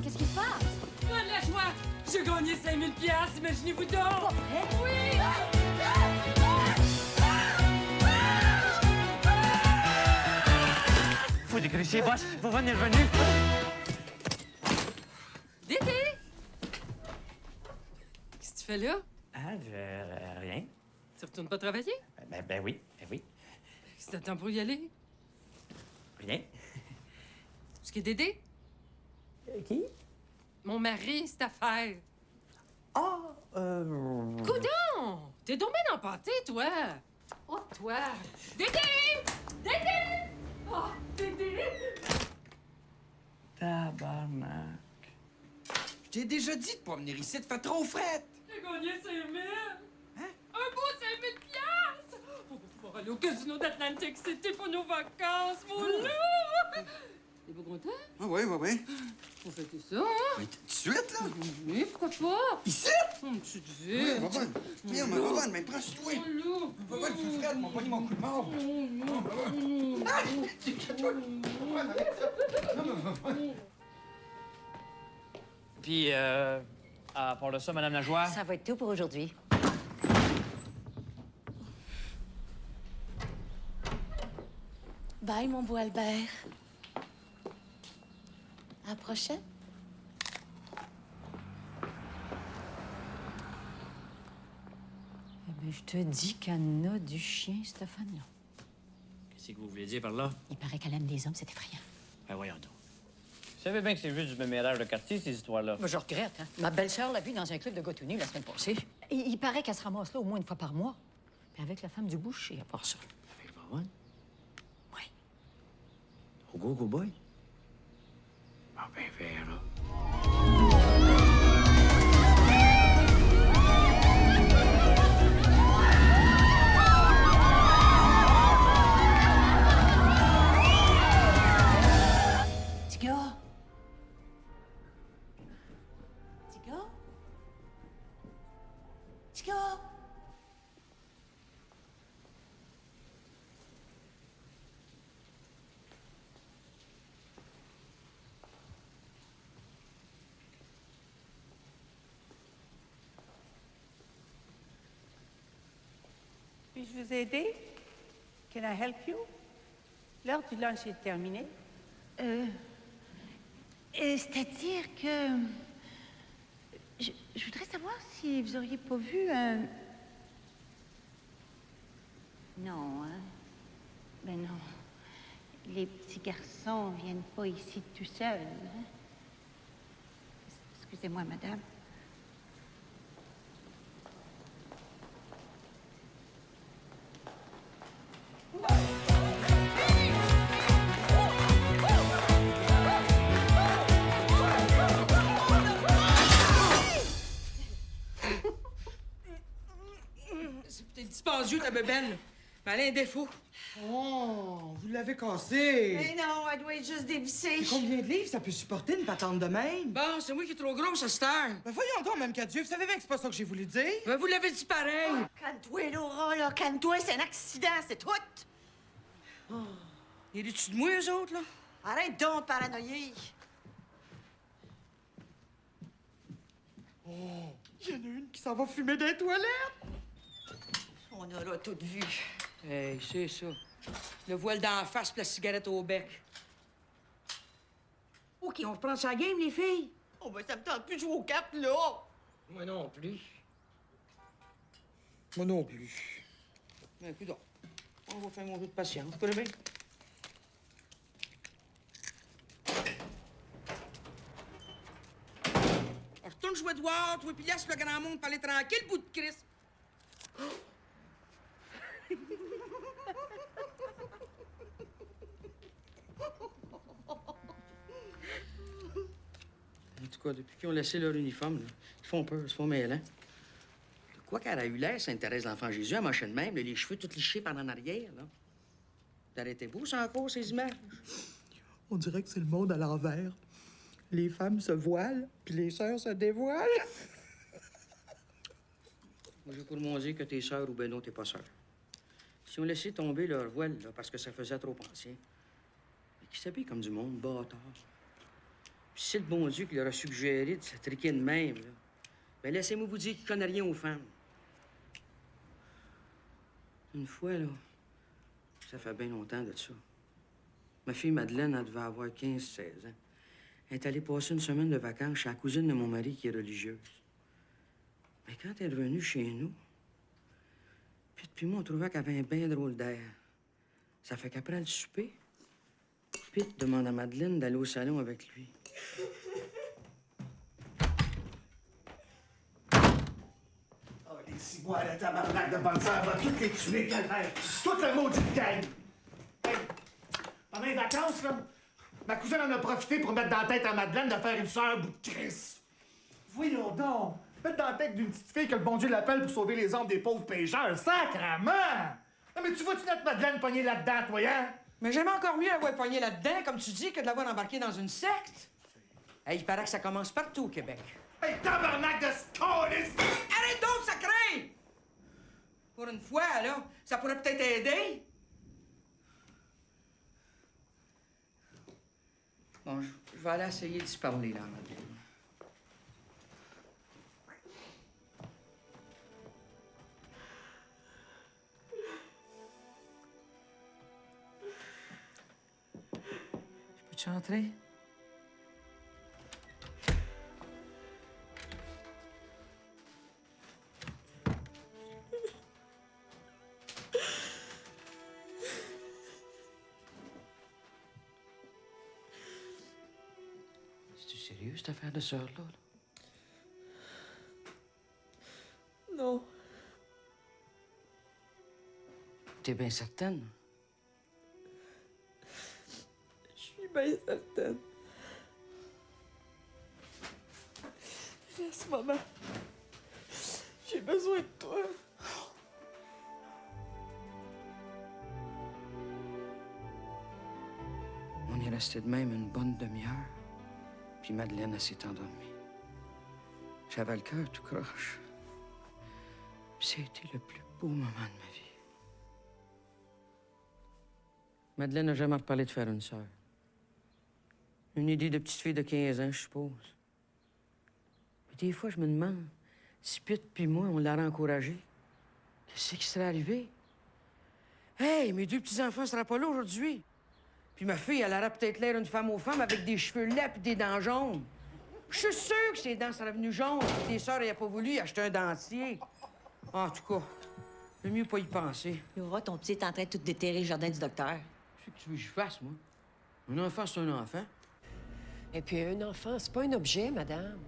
Qu'est-ce qui se passe? Pas de la joie! J'ai gagné 5000 piastres, imaginez-vous donc! Oui! Faut décrocher, boss. Faut venir venu. Dédé! Qu'est-ce que tu fais là? Ah, rien. Tu retournes pas travailler? Ben oui, ben oui. C'est le temps pour y aller. Rien. Est-ce que Dédé? Qui? Mon mari, cette affaire. Ah, Coudon! T'es donc bien empâté, toi! Oh, toi! Dédé! Dédé! Oh, Dédé! Tabarnak. Je t'ai déjà dit de pas venir ici, te fait trop fret. J'ai gagné 5000! Hein? Un beau 5000 piastres! On va pouvoir aller au casino d'Atlantic City pour nos vacances, mon loup! T'es pas content? Ah ouais. On fait ça, hein? Mais tout de suite, là? Oui, pourquoi pas? Ici? Mon petit Oui, vite! Vavonne. Viens, ma Vavonne, mais prends sur toi. Mon loup! Vavonne, tu Fred, m'a pogné mon coup de mort. Puis, à part de ça, Madame Lajoie... Ça va être tout pour aujourd'hui. Bye, mon beau Albert. À la prochaine. Eh bien, je te dis qu'elle a du chien, Stéphane-là. Qu'est-ce que vous voulez dire par là? Il paraît qu'elle aime les hommes, c'est effrayant. Ben voyons donc. Vous savez bien que c'est juste du mémérage de quartier, ces histoires-là. Moi, je regrette, hein. Ma belle-sœur l'a vu dans un club de Gotouny la semaine passée. Et il paraît qu'elle se ramasse là au moins une fois par mois. Puis avec la femme du boucher, à part ça. Avec Vavonne? Oui. Au gros cowboy? Ah ben, Vera. Puis-je vous aider? Can I help you? L'heure du lunch est terminée. C'est-à-dire que... Je voudrais savoir si vous auriez pas vu un... Non, hein? Ben non. Les petits garçons viennent pas ici tout seuls. Hein? Excusez-moi, madame. C'est peut-être dispendieux, ta bébelle. Mais elle a un défaut. Oh, vous l'avez cassé. Mais non, elle doit être juste dévissée. Mais combien de livres ça peut supporter une patente de même? Bon, c'est moi qui est trop grosse à cette heure. Ben voyons donc, Mme Cadieux, vous savez bien que c'est pas ça que j'ai voulu dire. Ben vous l'avez dit pareil. Calme-toi, Laura, là. Calme-toi, c'est un accident, c'est tout. Oh. Il est dessus de moi, eux autres, là? Arrête donc de paranoïer. Oh, il y en a une qui s'en va fumer des toilettes. On a là tout vu. Hey, c'est ça. Le voile d'en face puis la cigarette au bec. OK, on reprend sa game, les filles. Oh, ben ça me tente plus de jouer aux cartes, là. Moi non plus. Moi non plus. Ben, écoute, on va faire mon jeu de patience. Pas bien. On retourne jouer dehors, toi puis laisse le grand monde parler tranquille, bout de Christ. En tout cas, depuis qu'ils ont laissé leur uniforme, là, ils font peur, c'est pas mêlant. Quoi qu'elle a eu l'air, Sainte-Thérèse l'Enfant Jésus, elle marchait de même, là, les cheveux tout lichés par en arrière, là. T'arrêtais beau, ça, encore, ces images? On dirait que c'est le monde à l'envers. Les femmes se voilent, puis les sœurs se dévoilent. Moi, j'ai pour mon dire que t'es sœur ou ben non, t'es pas sœur. Si on laissait tomber leur voile, là, parce que ça faisait trop ancien, mais qui s'habille comme du monde, bâtard. Puis c'est le bon Dieu qui leur a suggéré de se triquer de même, là. Ben laissez-moi vous dire qu'il connaît rien aux femmes. Une fois, là, ça fait bien longtemps de ça. Ma fille Madeleine, elle devait avoir 15-16 ans. Elle est allée passer une semaine de vacances chez la cousine de mon mari qui est religieuse. Mais quand elle est revenue chez nous, Pete puis moi, on trouvait qu'elle avait un bien drôle d'air. Ça fait qu'après le souper, Pete demande à Madeleine d'aller au salon avec lui. Oh, les ciboires, la tabarnak de bonne sœur va toutes les tuer, calvaire. Toute la maudite gang. Hey, pendant les vacances, là, ma cousine en a profité pour mettre dans la tête à Madeleine de faire une sœur bout de Christ. Voyons donc. Mettre dans la tête d'une petite fille que le bon Dieu l'appelle pour sauver les âmes des pauvres pêcheurs. Sacrement! Non, mais tu vois-tu notre Madeleine pognée là-dedans, toi, hein? Mais j'aime encore mieux la voir poignée là-dedans, comme tu dis, que de la voir embarquée dans une secte. Hey, il paraît que ça commence partout au Québec. Hey, tabarnak de scolis! Arrête donc, sacré! Pour une fois, là, ça pourrait peut-être aider. Bon, je vais aller essayer d'y parler, là, Madeleine. Je peux-tu entrer? C'est-tu sérieux, cette affaire de sœur-là? Non. T'es bien certaine? Je suis bien certaine. Reste, maman. J'ai besoin de toi. On est resté de même une bonne demi-heure, puis Madeleine, elle s'est endormie. J'avais le cœur tout croche. Puis ça a été le plus beau moment de ma vie. Madeleine n'a jamais reparlé de faire une sœur. Une idée de petite fille de 15 ans, je suppose. Puis des fois, je me demande si Pete puis moi, on l'aurait encouragée. Qu'est-ce qui serait arrivé? Hey, mes deux petits-enfants ne seraient pas là aujourd'hui. Puis ma fille, elle aurait peut-être l'air une femme aux femmes avec des cheveux laids et des dents jaunes. Je suis sûre que ses dents seraient venues jaunes et que tes sœurs n'aient pas voulu acheter un dentier. En tout cas, le mieux pas y penser. Laura, ton petit est en train de tout déterrer le jardin du docteur. Qu'est-ce que tu veux que je fasse, moi? Un enfant, c'est un enfant. Et puis un enfant, c'est pas un objet, madame.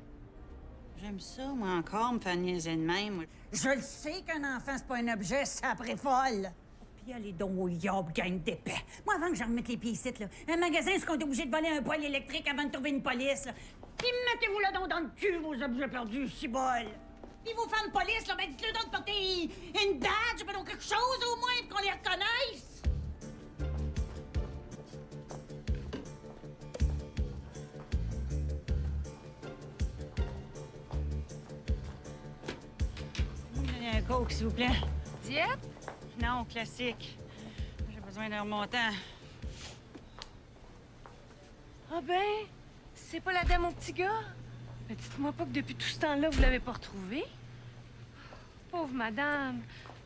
J'aime ça, moi, encore, me faire niaiser de même. Je le sais qu'un enfant, c'est pas un objet, c'est après folle. Puis allez donc au yob, gang d'épais. Moi, avant que j'en remette les pieds ici, là, un magasin, est-ce qu'on est obligé de voler un poêle électrique avant de trouver une police, là? Puis mettez-vous là donc dans le cul, vos objets perdus, cibole. Puis vos femmes police, là, ben dites-le donc de porter une badge, ben donc quelque chose au moins, pour qu'on les reconnaisse. Un coke, s'il vous plaît. Diète? Non, classique. J'ai besoin d'un remontant. Ah ben, c'est pas la dame au petit gars? Mais dites-moi pas que depuis tout ce temps-là, vous l'avez pas retrouvée? Pauvre madame.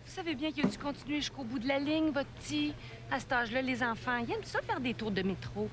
Vous savez bien qu'il a dû continuer jusqu'au bout de la ligne, votre petit. À cet âge-là, les enfants, ils aiment ça faire des tours de métro.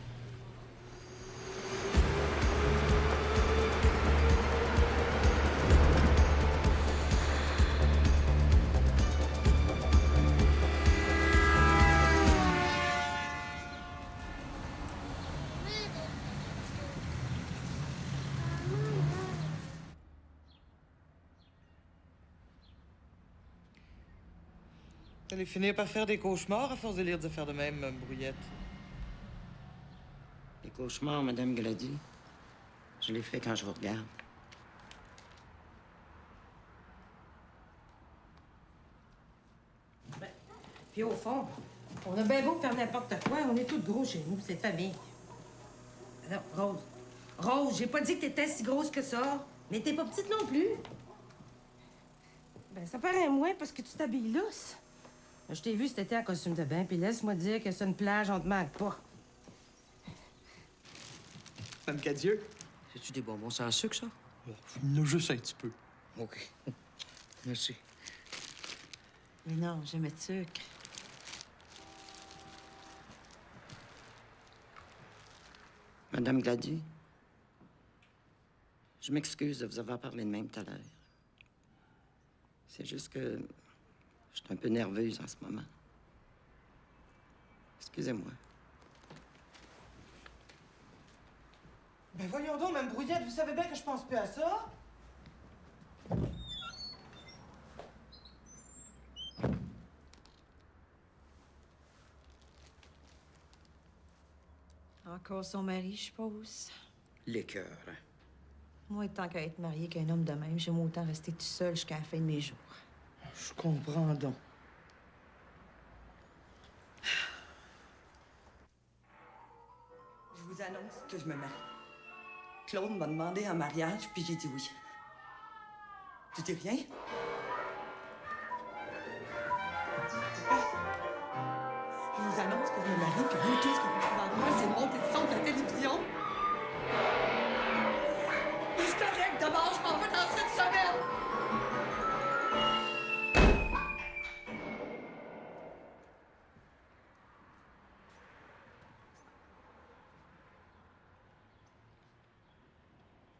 T'allais finir par faire des cauchemars à force de lire des affaires de même, Brouillette. Les cauchemars, Madame Grady, je les fais quand je vous regarde. Puis au fond, on a bien beau faire n'importe quoi, on est tous gros chez nous, c'est famille. Non, Rose. Rose, j'ai pas dit que t'étais si grosse que ça, mais t'es pas petite non plus. Ben, ça paraît moins parce que tu t'habilles lousse. Je t'ai vu cet été en costume de bain, puis laisse-moi dire que c'est une plage, on te manque pas. Madame Cadieux? C'est-tu des bonbons sans sucre, ça? Il en a juste un petit peu. OK. Merci. Mais non, je vais mettre sucre. Madame Gladu, je m'excuse de vous avoir parlé de même tout à l'heure. C'est juste que je suis un peu nerveuse en ce moment. Excusez-moi. Ben voyons donc, Mme Brouillette, vous savez bien que je pense plus à ça. Encore son mari, je suppose. L'écœur, hein? Moi, tant qu'à être mariée qu'un homme de même, j'aime autant rester tout seul jusqu'à la fin de mes jours. Je comprends donc. Je vous annonce que je me marie. Claude m'a demandé en mariage, puis j'ai dit oui. Tu dis rien? Je vous annonce que je me marie, puis vous, tout ce que vous pouvez en moi, c'est monter le son de la télévision. Mais c'est correct, d'abord, je m'en vais dans cette semaine.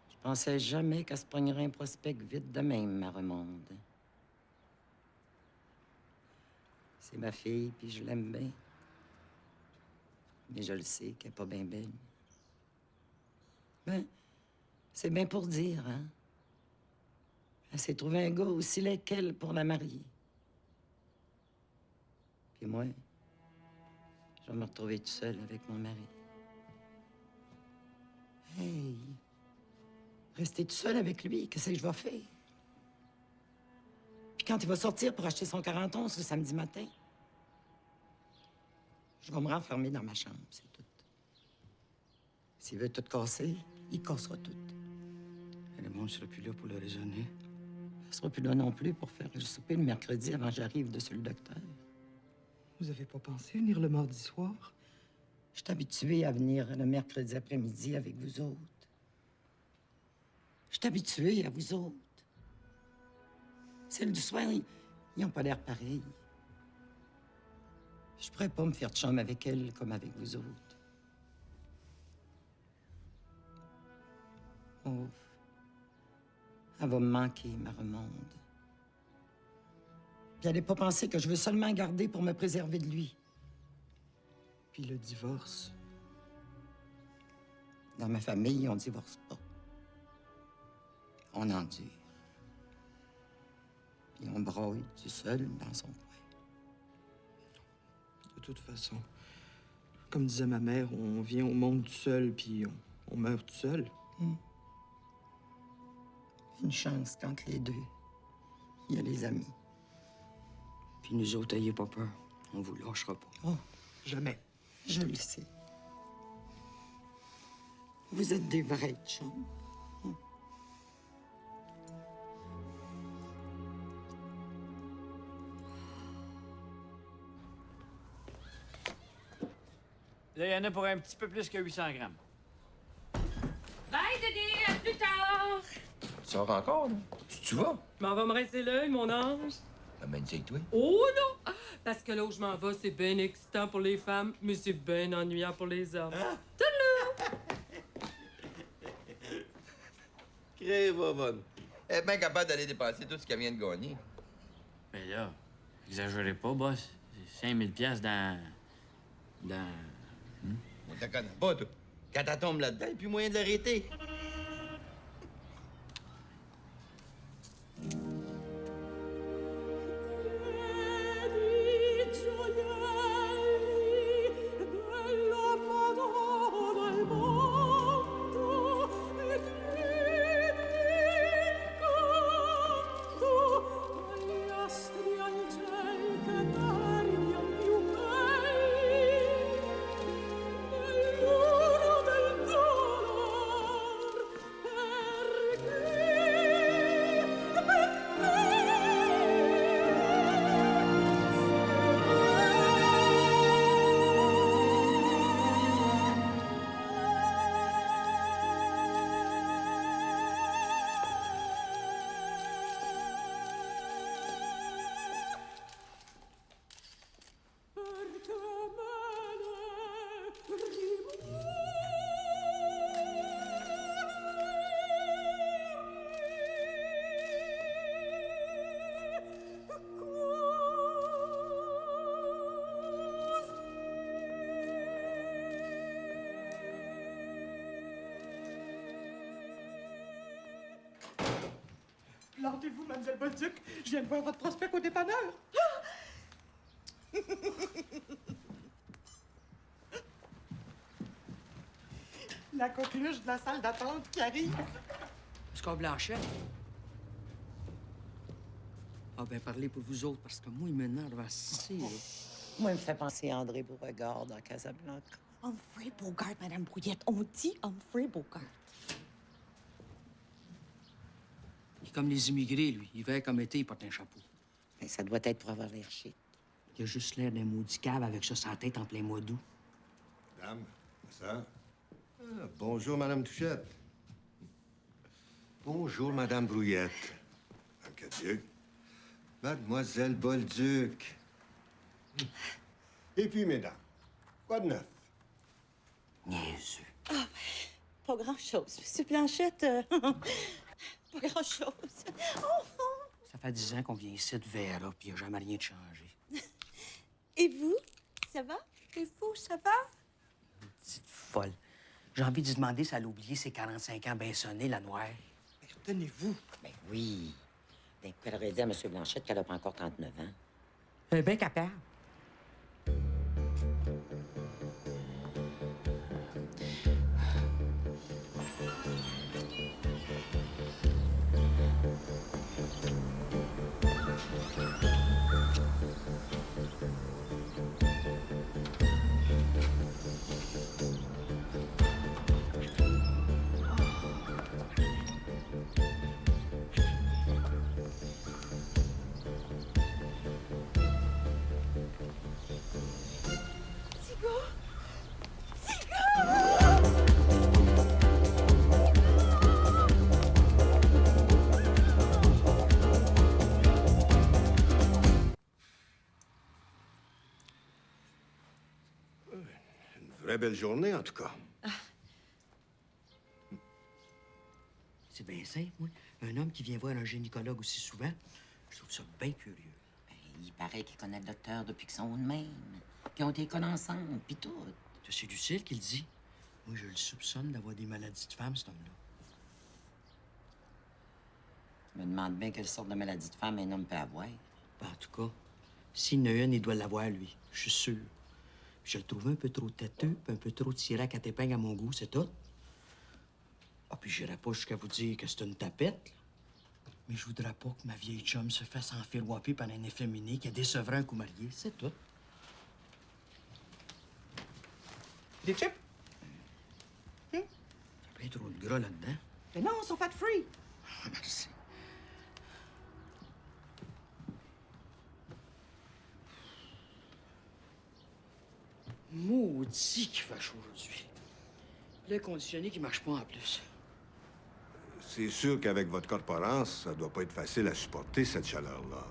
Je pensais jamais qu'elle se pognerait un prospect vite de même, ma remonde. C'est ma fille, puis je l'aime bien. Mais je le sais qu'elle est pas bien belle. Ben, c'est bien pour dire, hein? Elle s'est trouvée un gars aussi laid qu'elle pour la marier. Puis moi, je vais me retrouver toute seule avec mon mari. Hey! Rester tout seul avec lui, qu'est-ce que je vais faire? Puis quand il va sortir pour acheter son 41 ce samedi matin, je vais me renfermer dans ma chambre, c'est tout. S'il veut tout casser, il cassera tout. Et le monde ne sera plus là pour le raisonner. Il sera plus là non plus pour faire le souper le mercredi avant que j'arrive de chez le docteur. Vous avez pas pensé venir le mardi soir? Je suis habituée à venir le mercredi après-midi avec vous autres. Je suis habituée à vous autres. Celles du soir, ils n'ont pas l'air pareil. Je pourrais pas me faire de chum avec elles comme avec vous autres. Oh, elle va me manquer, ma remonde. Puis elle n'a pas pensé que je veux seulement garder pour me préserver de lui. Puis le divorce? Dans ma famille, on divorce pas. On endure. Puis on broye tout seul dans son coin. De toute façon, comme disait ma mère, on vient au monde tout seul, puis on meurt tout seul. Une chance qu'entre les deux, il y a les amis. Puis nous autres, ayez pas peur. On vous lâchera pas. Oh, jamais. Je le sais. Vous êtes des vrais chums. Là, il y en a pour un petit peu plus que 800 grammes. Bye, Dédé! À plus tard! Tu sors encore, là? Tu vas? Je m'en vais me rincer l'œil, mon ange. La main avec toi? Oh non! Parce que là où je m'en vais, c'est bien excitant pour les femmes, mais c'est bien ennuyant pour les hommes. Toulou! Crève-bonne. Elle est bien capable d'aller dépenser tout ce qu'elle vient de gagner. Mais là, exagérez pas, boss. C'est 5000 piastres dans... On te connaît pas, toi. Quand elle tombe là-dedans, il n'y a plus moyen de l'arrêter. Présentez-vous, Mademoiselle Bolduc. Je viens de voir votre prospect au dépanneur. La coqueluche de la salle d'attente qui arrive. Oscar Blanchet. Ah ben, parlez pour vous autres, parce que moi, il m'énerve assez. là. Moi, il me fait penser à André Beauregard dans Casablanca. Humphrey Bogart, Madame Brouillette. On dit Humphrey Bogart. Il est comme les immigrés, lui. Hiver comme été, il porte un chapeau. Ben, ça doit être pour avoir l'air chic. Il a juste l'air d'un maudit cave avec ça sur la tête en plein mois d'août. Madame, ça? Ah, bonjour, Madame Touchette. Bonjour, Madame Brouillette. Madame Cadieux. Mademoiselle Bolduc. Et puis, mesdames, quoi de neuf? Niaiseux. Ah, pas grand-chose. Monsieur Blanchette, pas grand-chose. Ça fait 10 ans qu'on vient ici de Vera, puis il n'y a jamais rien de changé. Et vous? Ça va? Et vous, ça va? Petite folle. J'ai envie de lui demander si elle a oublié ses 45 ans bien sonnés, la noire. Mais retenez-vous. Ben oui. Ben, elle aurait dit à M. Blanchette qu'elle n'a pas encore 39 ans. Elle est bien capable. Très belle journée, en tout cas. C'est bien simple, moi. Un homme qui vient voir un gynécologue aussi souvent, je trouve ça bien curieux. Ben, il paraît qu'il connaît le docteur depuis qu'ils sont de même. Qu'ils ont été école ensemble, puis tout. C'est Lucille qui le dit. Moi, je le soupçonne d'avoir des maladies de femme, cet homme-là. Je me demande bien quelle sorte de maladie de femme un homme peut avoir. Ben, en tout cas, s'il y en a une, il doit l'avoir, lui. Je suis sûr. Puis je le trouve un peu trop têteux, puis un peu trop tiré à quatre épingles à mon goût, c'est tout. Ah, puis j'irai pas jusqu'à vous dire que c'est une tapette, là. Mais je voudrais pas que ma vieille chum se fasse enfirouaper par un efféminé qui a décevra un coup marié, c'est tout. Des chips? Il y a bien trop de gras là-dedans. Mais non, ils sont fat-free. Ah, merci. Maudit qu'il fait chaud aujourd'hui. L'air conditionné qui marche pas en plus. C'est sûr qu'avec votre corporance, ça doit pas être facile à supporter, cette chaleur-là.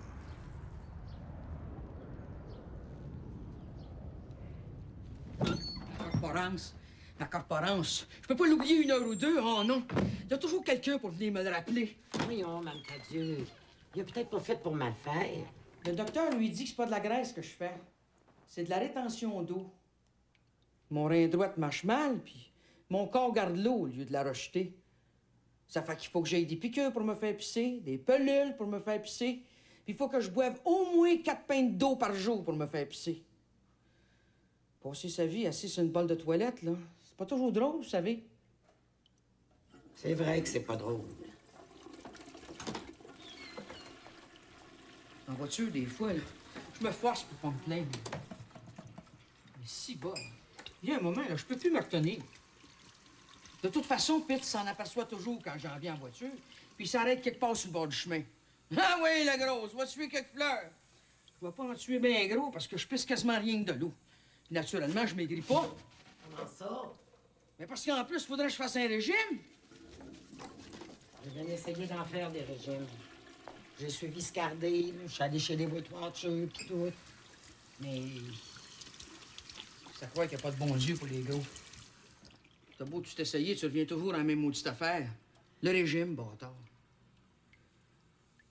La corporance. Je peux pas l'oublier une heure ou deux, oh non. Il y a toujours quelqu'un pour venir me le rappeler. Voyons, Mme Cadieux. Il a peut-être pas fait pour mal faire. Le docteur lui dit que c'est pas de la graisse que je fais. C'est de la rétention d'eau. Mon rein droit marche mal, puis mon corps garde l'eau au lieu de la rejeter. Ça fait qu'il faut que j'aille des piqûres pour me faire pisser, des pelules pour me faire pisser, puis il faut que je boive au moins 4 pintes d'eau par jour pour me faire pisser. Passer sa vie assis sur une balle de toilette, là, c'est pas toujours drôle, vous savez. C'est vrai que c'est pas drôle. En voiture, des fois, là, je me force pour pas me plaindre. Mais si bas, il y a un moment, là, je peux plus me retenir. De toute façon, Pitt s'en aperçoit toujours quand j'en viens en voiture, puis il s'arrête quelque part sur le bord du chemin. Ah oui, la grosse, va tuer quelques fleurs. Je vais pas en tuer bien gros parce que je pisse quasiment rien que de l'eau. Puis naturellement, je maigris pas. Comment ça? Mais parce qu'en plus, il faudrait que je fasse un régime. J'ai bien essayé d'en faire des régimes. J'ai suivi Scardé, je suis allé chez les Weight Watchers, pis tout. Mais Ça croit qu'il n'y a pas de bon Dieu pour les gars. T'as beau tout essayer, tu reviens toujours à la même maudite affaire. Le régime, bâtard.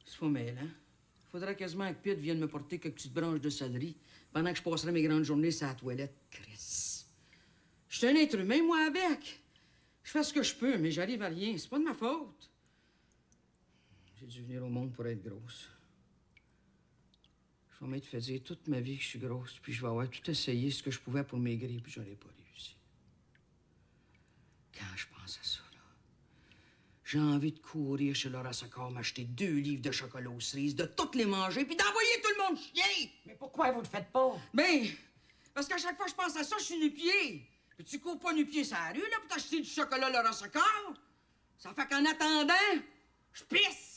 C'est pas mêlant. Faudrait quasiment que Pitt vienne me porter quelques petites branches de céleri pendant que je passerai mes grandes journées sur la toilette. Chris. Je suis un être humain, moi, avec. Je fais ce que je peux, mais j'arrive à rien. C'est pas de ma faute. J'ai dû venir au monde pour être grosse. Je vais m'être fait dire toute ma vie que je suis grosse, puis je vais avoir tout essayé ce que je pouvais pour maigrir, puis j'aurais pas réussi. Quand je pense à ça, là, j'ai envie de courir chez Laura Socor, m'acheter 2 livres de chocolat aux cerises, de toutes les manger, puis d'envoyer tout le monde chier! Mais pourquoi vous le faites pas? Ben, parce qu'à chaque fois que je pense à ça, je suis nu-pied. Puis tu cours pas nu-pied sur la rue, là, pour t'acheter du chocolat Laura Socor. Ça fait qu'en attendant, je pisse!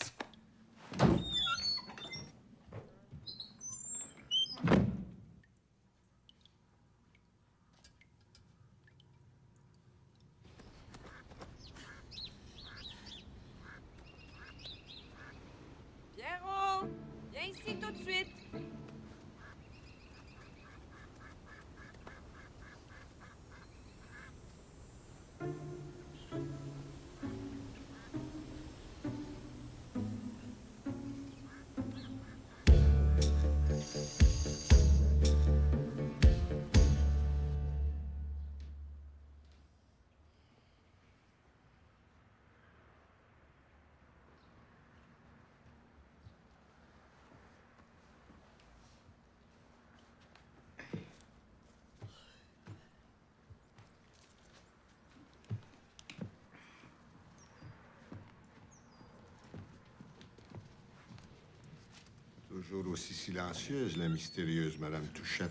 Pierrot, viens ici tout de suite. Toujours aussi silencieuse, la mystérieuse Madame Touchette.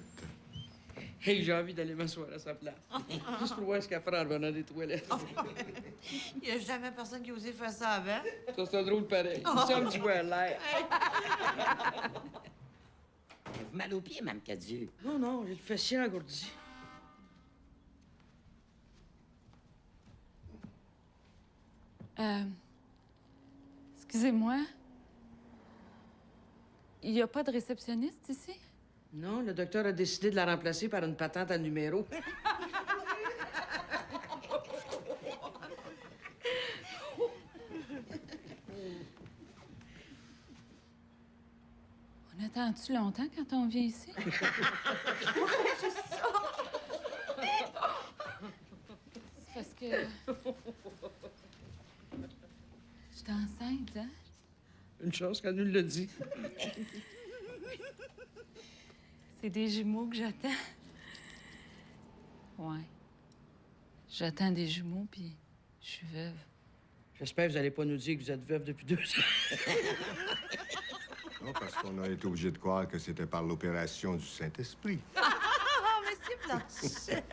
Hey, j'ai envie d'aller m'asseoir à sa place. Juste pour voir ce qu'elle fera en revenant des toilettes. Il n'y a jamais personne qui a osé faire ça avant. Ça, c'est drôle pareil. Oh. Ça, tu vois l'air. Avez-vous mal aux pieds, Mme Cadieux? Non, non, j'ai le fessier engourdi. Excusez-moi. Il n'y a pas de réceptionniste ici? Non, le docteur a décidé de la remplacer par une patente à numéro. On attend-tu longtemps quand on vient ici? C'est parce que... Je suis enceinte, hein? Une chance qu'elle nous l'a dit. C'est des jumeaux que j'attends. Ouais. J'attends des jumeaux, puis je suis veuve. J'espère que vous n'allez pas nous dire que vous êtes veuve depuis 2 ans. Non, parce qu'on a été obligé de croire que c'était par l'opération du Saint-Esprit. Monsieur Blanchet!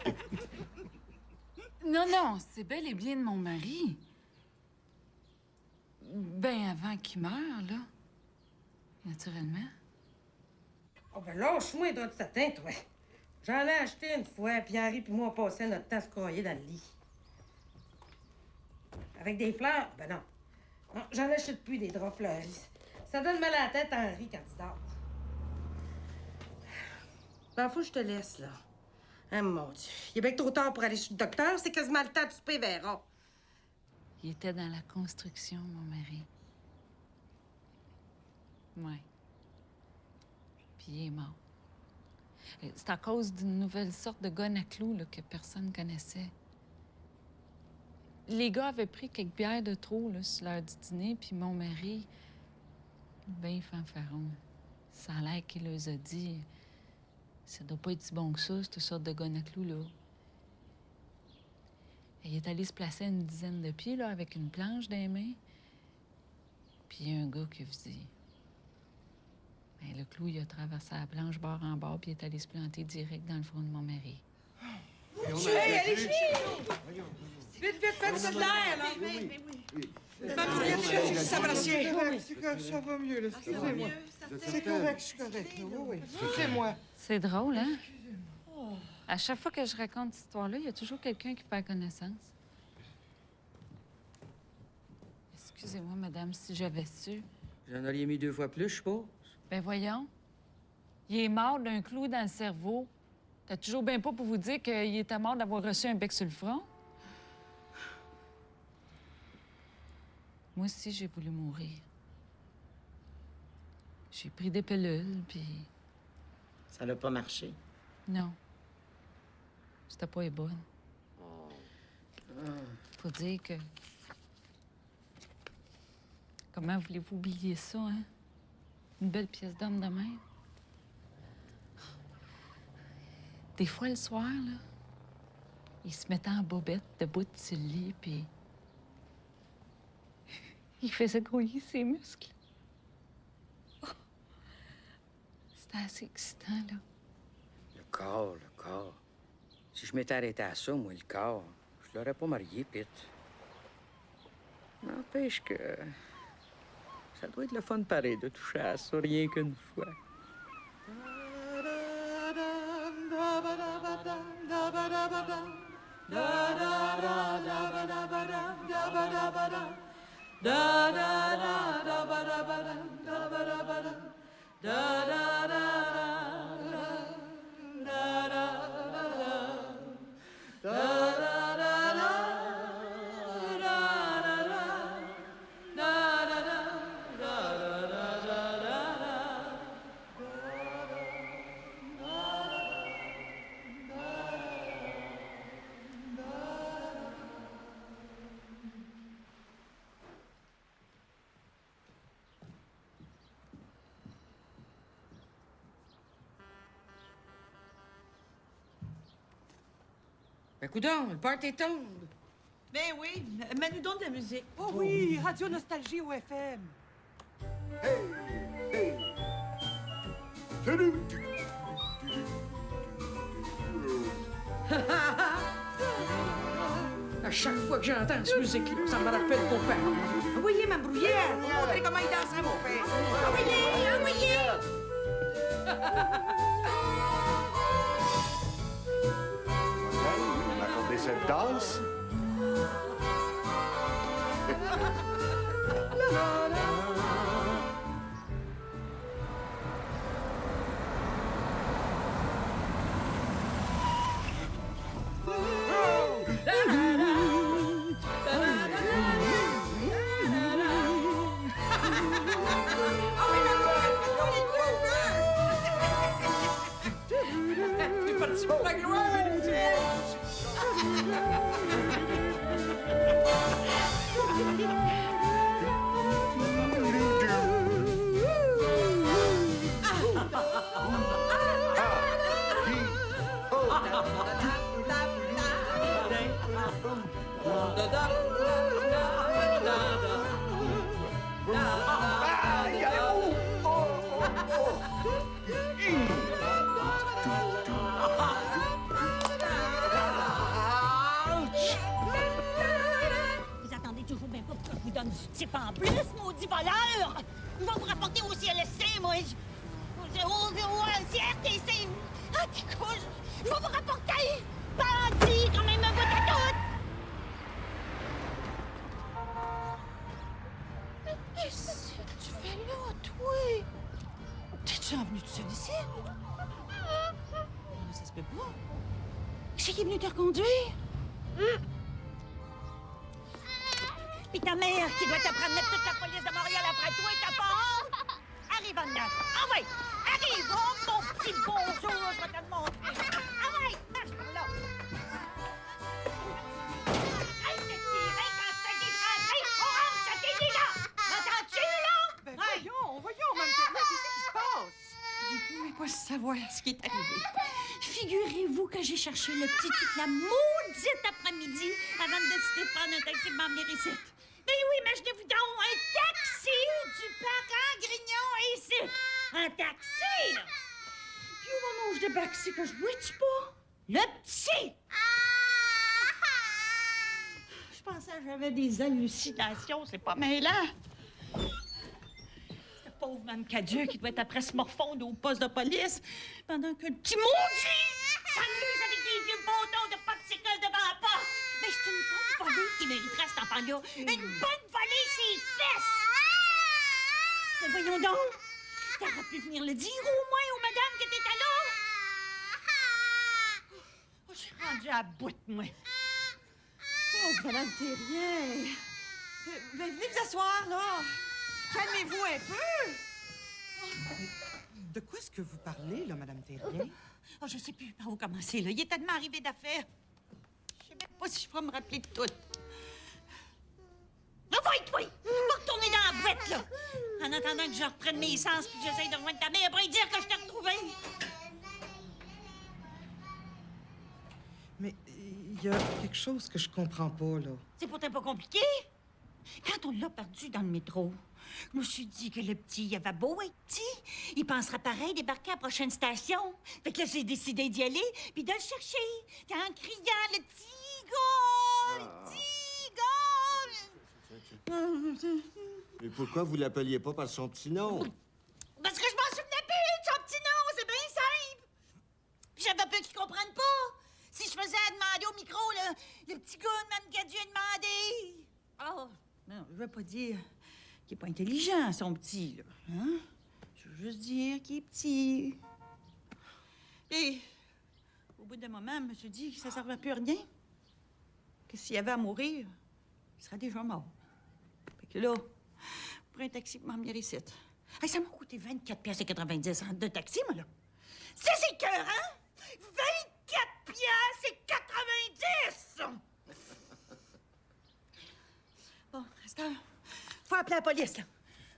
Non, non, c'est bel et bien de mon mari. Ben avant qu'il meure, là. Naturellement. Oh, ben lâche-moi dans de satin, toi. J'en ai acheté une fois, puis Henri puis moi, on passait notre temps à se croyer dans le lit. Avec des fleurs? Ben non. Non, j'en achète plus des draps fleuris. Ça donne mal à la tête à Henri quand il dort. Ben, faut que je te laisse, là. Hein, mon Dieu. Il est bien trop tard pour aller chez le docteur. C'est quasiment le temps de souper, Véra. Il était dans la construction, mon mari. Ouais. Puis il est mort. C'est à cause d'une nouvelle sorte de gonne à clous là, que personne connaissait. Les gars avaient pris quelques bières de trop là, sur l'heure du dîner, puis mon mari, ben fanfaron. Ça a l'air qu'il leur a dit ça doit pas être si bon que ça, cette sorte de gonne à clous, là. Il est allé se placer à une dizaine de pieds, là, avec une planche dans les mains. Puis il y a un gars qui a dit... Ben, le clou, il a traversé la planche bord en bord, puis il est allé se planter direct dans le front de mon mari. Hey, allez, vite, vite, faites-y de l'air, là! Ça va, ça va mieux, là. Excusez-moi. C'est correct, je suis correct. Oui, oui. Excusez-moi. C'est drôle, hein? À chaque fois que je raconte cette histoire-là, il y a toujours quelqu'un qui perd connaissance. Excusez-moi, madame, si j'avais su. Vous en auriez mis 2 fois plus, je suppose. Ben voyons. Il est mort d'un clou dans le cerveau. T'as toujours bien pas pour vous dire qu'il était mort d'avoir reçu un bec sur le front? Moi aussi, j'ai voulu mourir. J'ai pris des pilules, puis... Ça n'a pas marché? Non. C'était pas les bonnes. Faut dire que... Comment voulez-vous oublier ça, hein? Une belle pièce d'homme de même. Des fois, le soir, là, il se mettait en bobette debout sur le lit, puis il faisait grouiller ses muscles. Oh. C'était assez excitant, là. Le corps. Si je m'étais arrêté à ça, moi, le corps, je l'aurais pas marié, Pete. N'empêche que ça doit être le fun pareil de toucher à ça rien qu'une fois. Ben, coudonc, le party tombe. Ben oui, mets-nous donc de la musique. Oh oui, Radio Nostalgie au FM. Salut! À chaque fois que j'entends cette musique-là, ça me rappelle ton père. Envoyez ma bruyère pour montrer comment il danserait mon père. Envoyez! M'accorder cette danse? T'es parti pour la gloire! Vous attendez toujours bien pas pour que je vous donne du type en plus, maudit voleur! Il va vous rapporter au CLSC, moi. Au CRTC. Ah, t'es couche! Il va vous rapporter! Bandit, quand même un bout à tout! Mais qu'est-ce que tu fais là, toi? T'es-tu venu tout seul ici? Ça se peut pas. C'est qui est venu te reconduire? Pis ta mère qui doit te promener toute la police de Montréal après toi et ta part? Arrive en dedans. Ah ouais! Arrive! Oh, mon petit bonjour, je vais te le montrer. Ah ouais! Marche par là. Hey, je te tirais quand je te dis de rentrer. On rentre, ça t'est dit là! M'entends-tu, là? Ben voyons, Mme Ternet, qu'est-ce qui se passe? Vous pouvez pas savoir ce qui est arrivé. Figurez-vous que j'ai cherché le petit toute la maudite après-midi avant de décider de prendre un taxi pour m'emmener ici. Mais oui, imaginez-vous donc, un taxi du parent Grignon ici. Un taxi, là. Puis au moment où je débarque ici, que je vois-tu pas? Le petit! Je pensais que j'avais des hallucinations, c'est pas mêlant. Cette pauvre Mme Cadieux qui doit être après se morfondre au poste de police pendant que le petit maudit s'amuse avec des vieux bâtons de popsicle devant la porte. Mais c'est une bonne volée qui mériterait cet enfant-là. Une bonne volée, ses fesses! Mais voyons donc, t'aurais pu venir le dire au moins aux madames qui étaient là. Oh, je suis rendue à bout, moi. Oh, Madame Thérien. Ben, venez vous asseoir, là. Calmez-vous un peu. De quoi est-ce que vous parlez, là, Madame Thérien? Oh, je sais plus par où commencer, là. Il est tellement arrivé d'affaires. Je sais même pas si je pourrais me rappeler de tout. Va, toi! Va retourner dans la boîte, là. En attendant que je reprenne mes sens puis que j'essaye de rejoindre ta mère pour lui dire que je t'ai retrouvée. Mais il y a quelque chose que je comprends pas, là. C'est pourtant pas compliqué. Quand on l'a perdu dans le métro, je me suis dit que le petit, il avait beau être petit, il pensera pareil débarquer à la prochaine station. Fait que là, j'ai décidé d'y aller puis de le chercher. En criant le petit gars, le petit gars. Mais pourquoi vous l'appeliez pas par son petit nom? Parce que je m'en souvenais plus de son petit nom, c'est bien simple. Puis j'avais peur qu'ils comprennent pas. Si je faisais à demander au micro, le petit gars de Mme Gadieu a demandé. Oh, non, je veux pas dire qu'il est pas intelligent, son petit, là. Hein? Je veux juste dire qu'il est petit. Et au bout d'un moment, je me suis dit que ça servait plus à rien. Que s'il y avait à mourir, il serait déjà mort. Fait que là, pour un taxi pour m'emmener ici. Hey, ça m'a coûté 24,90 $ de taxi, moi, là. C'est écœurant! 24,90 $! Bon, Esther, faut appeler la police, là.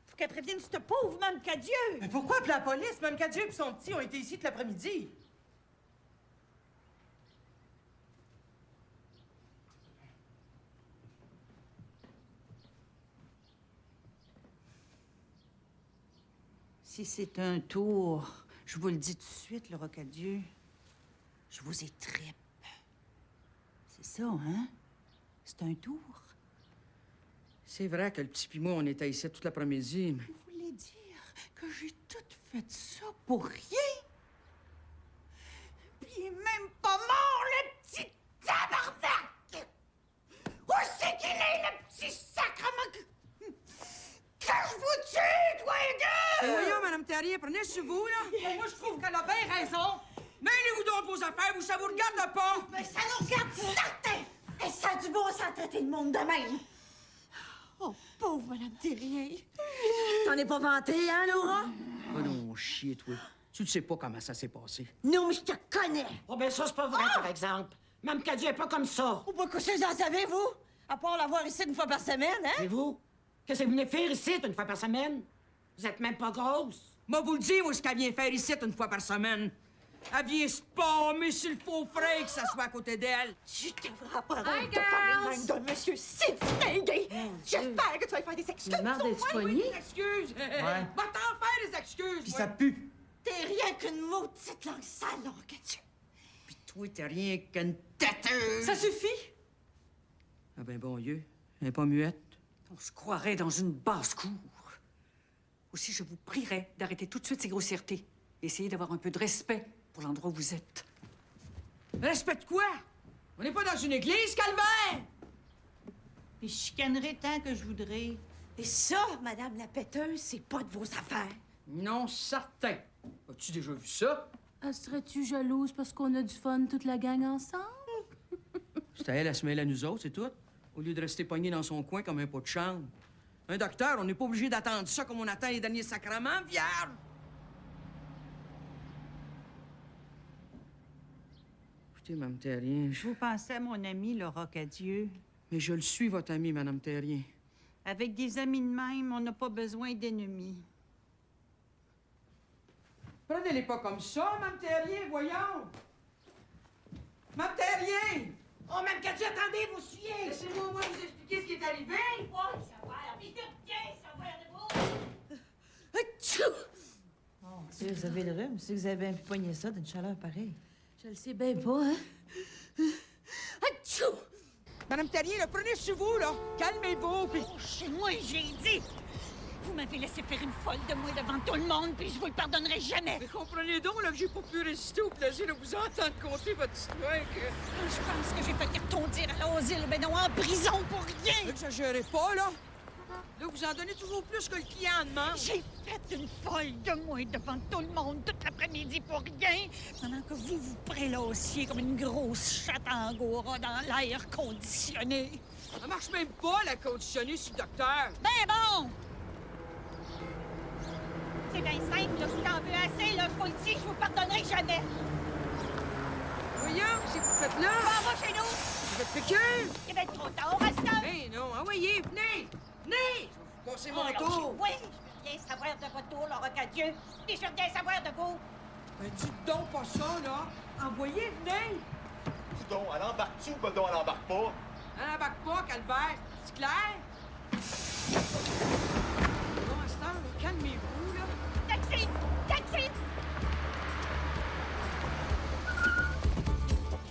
Faut qu'elle prévienne cette pauvre Mme Cadieux. Mais pourquoi appeler la police? Mme Cadieux et son petit ont été ici tout l'après-midi. Si c'est un tour, je vous le dis tout de suite, le Rocadieu, je vous étripe. C'est ça, hein? C'est un tour. C'est vrai que le petit pis moi, on était ici toute l'après-midi, mais... Vous voulez dire que j'ai tout fait ça pour rien? Puis il est même pas mort, le petit tabarnak! Où c'est qu'il est, le petit sacrement que je vous tue, toi, les deux! Voyons, Mme Terrien, prenez sur vous, là. Moi, je trouve qu'elle a bien raison. Mêlez-vous donc de vos affaires, ça vous regarde pas. Mais ça nous regarde certain! Et ça a du bon sens traiter le monde de même. Oh, pauvre Mme Terrien. T'en es pas vanté, hein, Laura? Va donc chier, toi. Tu ne sais pas comment ça s'est passé. Non, mais je te connais. Oh, ben ça, c'est pas vrai, par exemple. Mme Cadieux est pas comme ça. Ou pas que ça, en savez, vous? À part la voir ici une fois par semaine, hein? Et vous? Qu'est-ce que vous venez faire ici une fois par semaine? Vous êtes même pas grosse. Moi, vous le dis, moi, ce qu'elle vient faire ici une fois par semaine. Elle vient spammer sur le faux frais que ça soit à côté d'elle. Tu devrais apprendre de parler même d'un monsieur si fringué. J'espère que tu vas faire des excuses. Oui, des excuses. Va t'en faire des excuses. Puis ça pue. T'es rien qu'une maudite langue sale, Rocadieu. Puis toi, t'es rien qu'une têteuse. Ça suffit. Ah ben bon Dieu, elle est pas muette. On se croirait dans une basse-cour. Aussi, je vous prierais d'arrêter tout de suite ces grossièretés. Essayez d'avoir un peu de respect pour l'endroit où vous êtes. Respect de quoi? On n'est pas dans une église, calvaire! Puis je chicanerai tant que je voudrais. Et ça, Madame la péteuse, c'est pas de vos affaires. Non, certain. As-tu déjà vu ça? Serais-tu jalouse parce qu'on a du fun toute la gang ensemble? C'est à elle à se mêler à nous autres, c'est tout. Au lieu de rester pogné dans son coin comme un pot de chambre. Un docteur, on n'est pas obligé d'attendre ça comme on attend les derniers sacrements, vierge! Écoutez, Mme Terrien, Vous pensez à mon ami, le Rocadieu. Mais je le suis, votre ami, Mme Terrien. Avec des amis de même, on n'a pas besoin d'ennemis. Prenez-les pas comme ça, Mme Terrien, voyons! Mme Terrien! Oh, Mme Cadieux, attendez, vous suyez! Laissez-moi vous expliquer ce qui est arrivé! Oui, ça va, vite, viens, ça va, de Oh, tu sais, vous avez le rhume. Si vous avez bien pu pogner ça d'une chaleur pareille. Je le sais bien pas, hein? Atchou! Madame Terrien, là, prenez sur vous, là! Calmez-vous, puis... Oh, chez moi, j'ai dit! Vous m'avez laissé faire une folle de moi devant tout le monde, puis je vous le pardonnerai jamais! Mais comprenez donc, là, que j'ai pas pu résister au plaisir de vous entendre conter votre histoire, que... Je pense que j'ai fait retondir à l'asile, ben non, en prison pour rien! N'exagérez pas, là! Là, vous en donnez toujours plus que le client demande. J'ai fait une folle de moi devant tout le monde toute l'après-midi pour rien, pendant que vous vous prélassiez comme une grosse chatte angora dans l'air conditionné. Ça marche même pas, la conditionnée sur le docteur. Ben bon! C'est bien simple, là, je t'en veux assez, là, je vous le dis, je vous pardonnerai jamais. Voyons, qu'est-ce que vous faites là? On va chez nous! Vous êtes piqueux? Il va être trop tard, reste là! Ben non, envoyez, venez! Venez! Bon, c'est Oh, mon tour. Oui, je veux bien savoir de votre tour, le roc Dieu. Et je veux bien savoir de vous. Ben, dites donc pas ça, là. Envoyez, venez. Dis donc, elle embarque-tu ou pas donc elle embarque pas? Elle embarque pas, Calvaire. C'est clair? Bon, à cette heure, là, calmez-vous, là. Taxi! Taxi!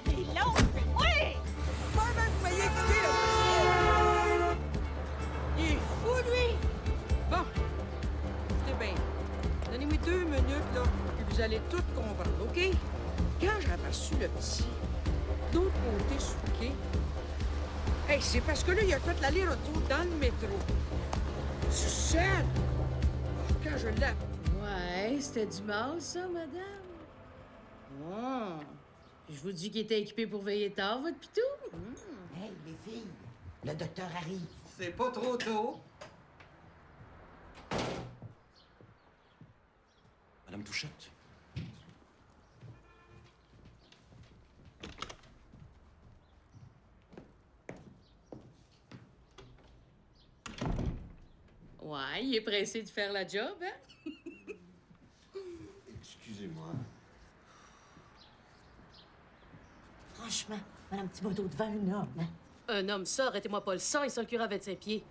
Et l'autre, oui! Pas même vous m'ayez quitté, là. Il est fou, lui. Bon. Écoutez bien. Donnez-moi 2 minutes, là, puis vous allez tout comprendre, OK? Quand j'ai aperçu le petit, d'autre côté sur le quai, hey, c'est parce que là, il a fait l'aller-retour dans le métro. C'est seul. Quand je l'ai... Ouais, c'était du mal, ça, madame. Oh. Je vous dis qu'il était équipé pour veiller tard, votre pitou. Hey, les filles, le docteur arrive. C'est pas trop tôt. Madame Touchette. Ouais, il est pressé de faire la job, hein? Excusez-moi. Franchement, Madame Thibodeau, devant un homme, hein? Un homme, ça, arrêtez-moi pas le sang, il sort le cure à 25 pieds.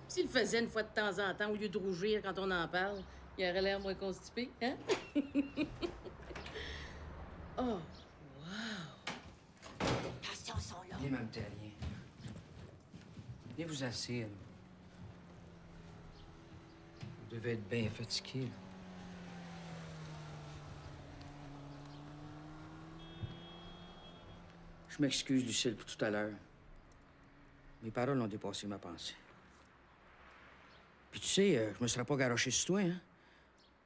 S'il le faisait une fois de temps en temps, au lieu de rougir quand on en parle, il aurait l'air moins constipé, hein? Oh, wow! Attention, ils sont là. Viens, Mme Terrien. Venez vous asseoir, là. Vous devez être bien fatigué, là. Je m'excuse, Lucille, pour tout à l'heure. Mes paroles ont dépassé ma pensée. Puis tu sais, je me serais pas garoché sur toi, hein?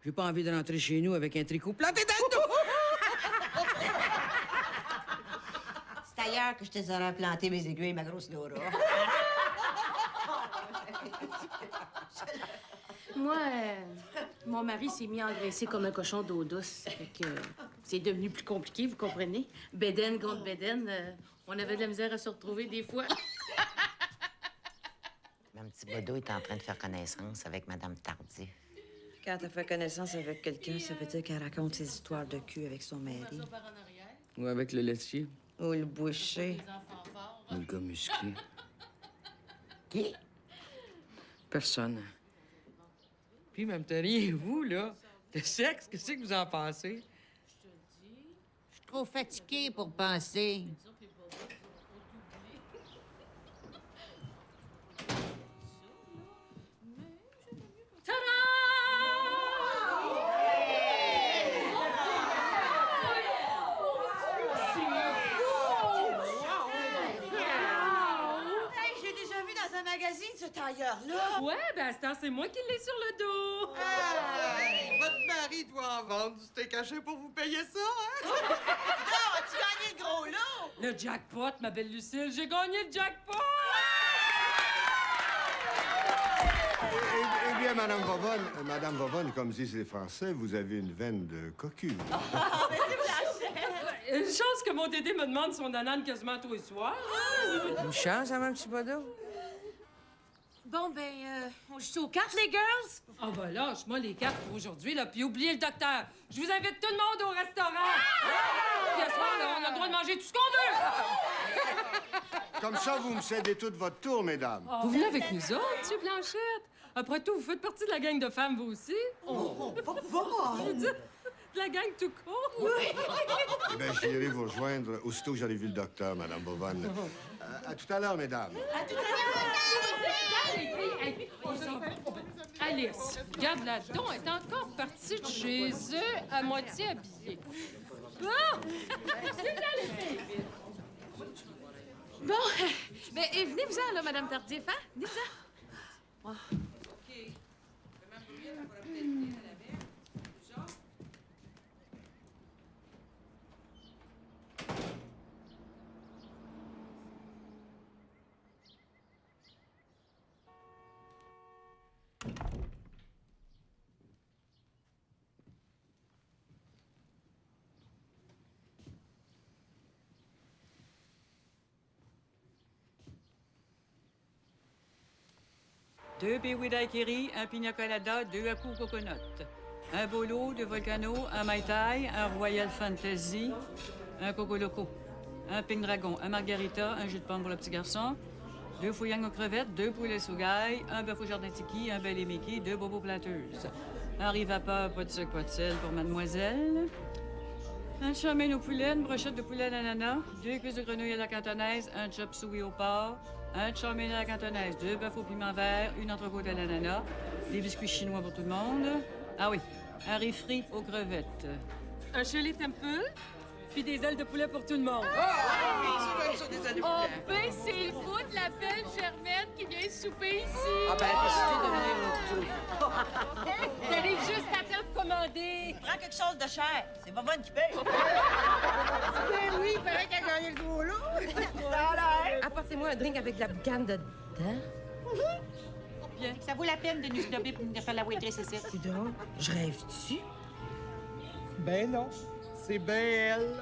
J'ai pas envie de rentrer chez nous avec un tricot planté dans le dos! C'est ailleurs que je te aurais planté mes aiguilles, ma grosse Laura. Moi, mon mari s'est mis à engraisser comme un cochon d'eau douce. Fait que c'est devenu plus compliqué, vous comprenez? Bédaine contre bédaine, on avait de la misère à se retrouver des fois. Mme Thibodeau est en train de faire connaissance avec Mme Tardif. Quand elle fait connaissance avec quelqu'un, ça veut dire qu'elle raconte ses histoires de cul avec son mari. Ou avec le laitier. Ou le boucher. Ou le gars musclé. Qui? Personne. Puis, Mme Terrien, vous, là, le sexe, qu'est-ce que vous en pensez? Je suis trop fatiguée pour penser. Hey, j'ai déjà vu dans un magazine ce tailleur-là. Ouais, ben à ce temps, c'est moi qui l'ai sur le dos. Hey, votre mari doit en vendre du steak haché pour vous payer ça, hein? Non, as-tu gagné le gros lot? Le jackpot, ma belle Lucille, j'ai gagné le jackpot! Eh bien, Madame Vovonne, comme disent les Français, vous avez une veine de cocu. Une chance que mon Dédé me demande son anane quasiment tous les soirs. Une chance, hein, Mme Thibodeau? Bon, ben, on joue aux cartes, les girls? Ah ben lâche-moi les cartes pour aujourd'hui, là, puis oubliez le docteur. Je vous invite tout le monde au restaurant. Puis à ce soir, là, on a le droit de manger tout ce qu'on veut. Comme ça, vous me cédez toute votre tour, mesdames. Vous venez avec nous autres, M. Blanchette? Après tout, vous faites partie de la gang de femmes, vous aussi? Je veux dire, de la gang tout court? Eh bien, j'irai vous rejoindre aussitôt que j'aurai vu le docteur, Madame Vovonne. À tout à l'heure, mesdames. Alice, regarde-la donc, elle est encore partie de chez eux à moitié habillée. Bon! C'est là, les filles! Bon, ben, venez-vous-en, là, Madame Tardif, hein? Venez-vous-en. Oh. 2 piouis daiquiri, un pina colada, 2 à coups coconut. Un bolo, 2 volcano, un mai tai, un royal fantasy, un coco loco. Un pink dragon, un margarita, un jus de pomme pour le petit garçon, 2 fouillangs aux crevettes, 2 poulets sougailles, un bœuf au jardin tiki, un bel Mickey, 2 bobos platteuses. Un riz vapeur, pas de sucre, pas de sel pour mademoiselle. Un chamin au poulet, une brochette de poulet d'ananas, 2 cuisses de grenouille à la cantonaise, un chop suey au porc, un chamin à la cantonaise, 2 bœufs au piment vert, une entrecôte à l'ananas, des biscuits chinois pour tout le monde. Ah oui, un riz frit aux crevettes. Un chili temple, puis des ailes de poulet pour tout le monde. Oh, ben, c'est le bout de la belle Germaine qui vient souper ici. Ah ben, décidez de venir tout. T'arrives juste à temps de commander. Prends quelque chose de cher. C'est Vovonne qui paye. Ben oui, il paraît qu'elle a gagné le gros lot. Apportez-moi un drink avec de la boucane dedans. Bien. Ça vaut la peine de nous stopper pour nous faire la waitress ici. Dis donc, je rêve-tu? Ben non, c'est ben elle.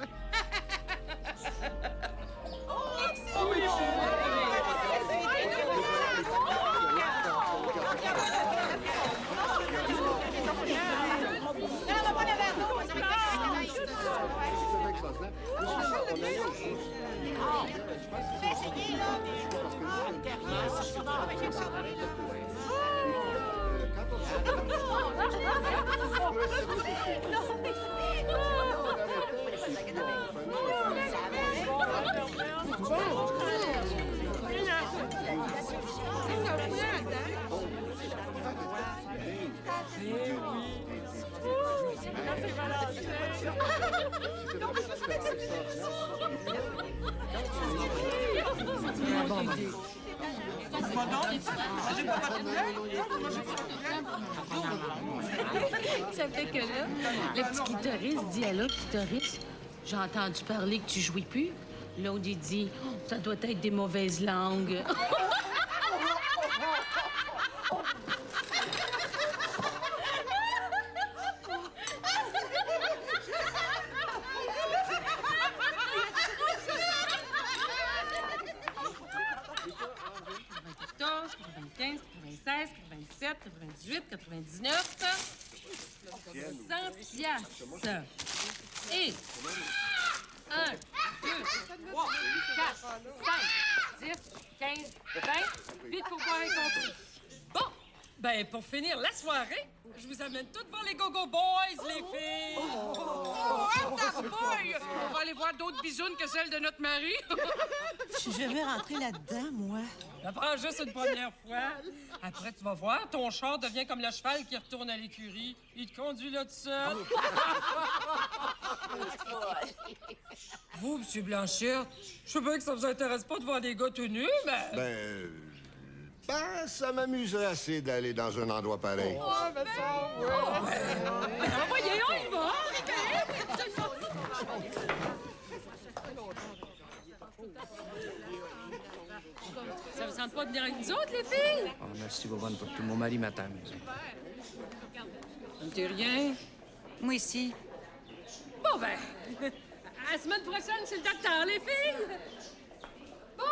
Ça fait que là, le petit guitariste dit à l'autre guitariste, j'ai entendu parler que tu jouis plus. L'autre, il dit, ça doit être des mauvaises langues. Et 1, 2, 3, 4, 5, 10, 15, 20. Vite pour boire un compris. Bon, ben pour finir la soirée, je vous amène toutes voir les Go-Go Boys, les filles. Boy! On va aller voir d'autres bisounes que celles de notre mari. Je suis jamais rentrée là-dedans, moi. Ça prend juste une première fois. Après, tu vas voir, ton char devient comme le cheval qui retourne à l'écurie. Il te conduit là tout seul. Vous, M. Blanchette, je sais bien que ça vous intéresse pas de voir des gars tout nus, mais... Ben, ça m'amuserait assez d'aller dans un endroit pareil. Oh, mais ça, ouais. Envoyez, on y va. Ça vous sente pas de venir avec nous autres, les filles? Oh, merci, Vovonne, pour tout. Mon mari m'attend à la maison. Ça me dit rien? Moi aussi. Bon, ben, à la semaine prochaine chez le docteur, les filles! Bon,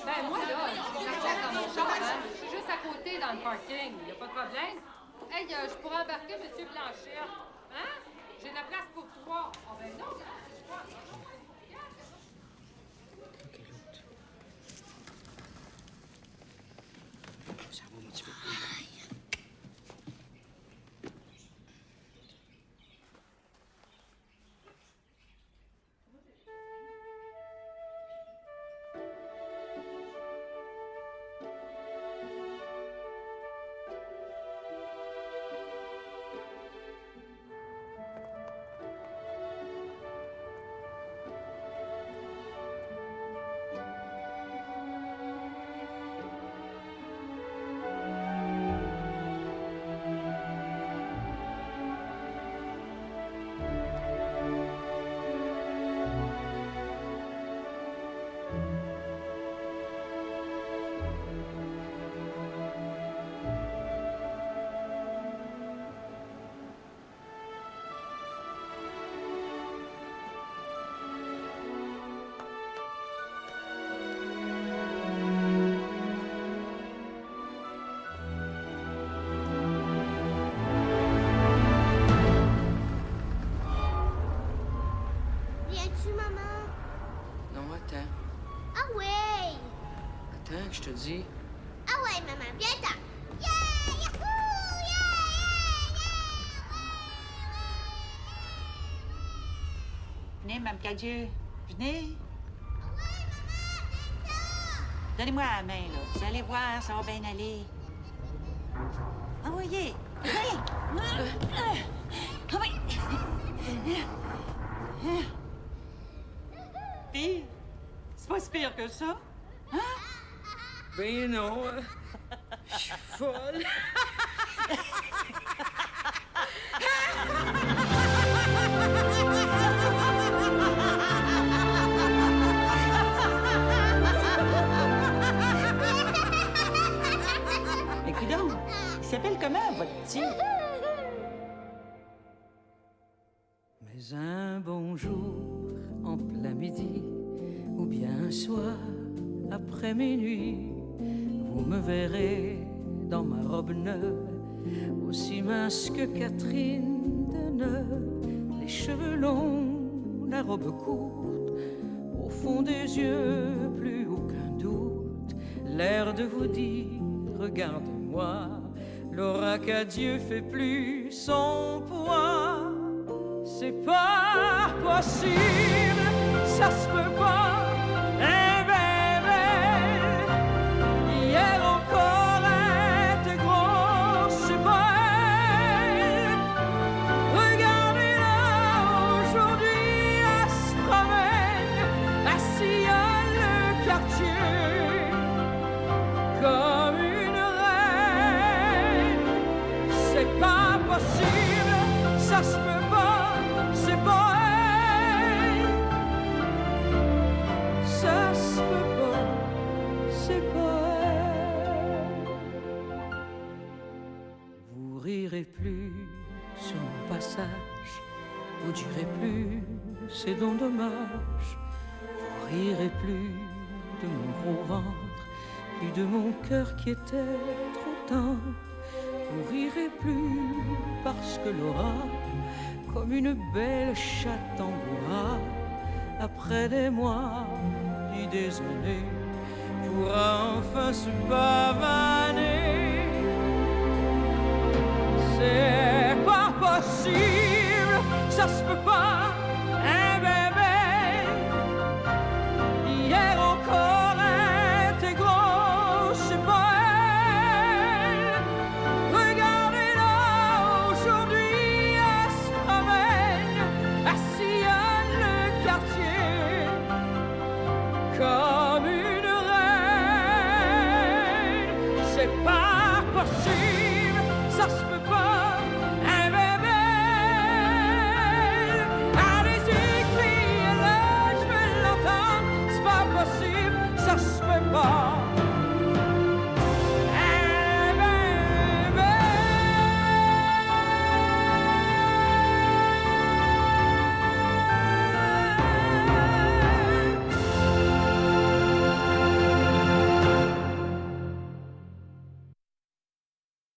ben moi, là, je suis juste à côté dans le parking. Il n'y a pas de problème. Hey, je pourrais embarquer M. Blanchet. Hein? J'ai la place pour 3. Ah, ben non, je crois. Ça va un petit peu. Viens-t'en, que je te dis. Ah ouais, maman, viens-t'en. Venez, Mme Cadieux. Venez. Donnez-moi la main, là. Vous allez voir, ça va bien aller. Envoyez. Ah oui. Pire? C'est pas si pire que ça? Hein? Ben non. Je suis folle. Écoute donc, il s'appelle comment, votre petit? Mais un bon jour, en plein midi, ou bien un soir, après minuit, vous me verrez dans ma robe neuve, aussi mince que Catherine Deneuve, les cheveux longs, la robe courte, au fond des yeux, plus aucun doute, l'air de vous dire, regarde-moi, Laura Cadieux fait plus son poids. C'est pas possible, ça se peut pas, eh bébé. Hier encore elle était grosse, c'est pas elle. Regardez-la aujourd'hui, elle se promène, elle sillonne le quartier comme une reine. C'est pas possible, ça se peut pas. C'est pas elle, ça se peut pas, c'est pas elle. Vous rirez plus sur mon passage, vous direz plus, c'est donc dommage. Vous rirez plus de mon gros ventre, plus de mon cœur qui était trop tendre. Vous rirez plus parce que Laura, comme une belle chatte en bourra, après des mois puis des années, pourra enfin se pavaner. C'est pas possible, ça se peut pas.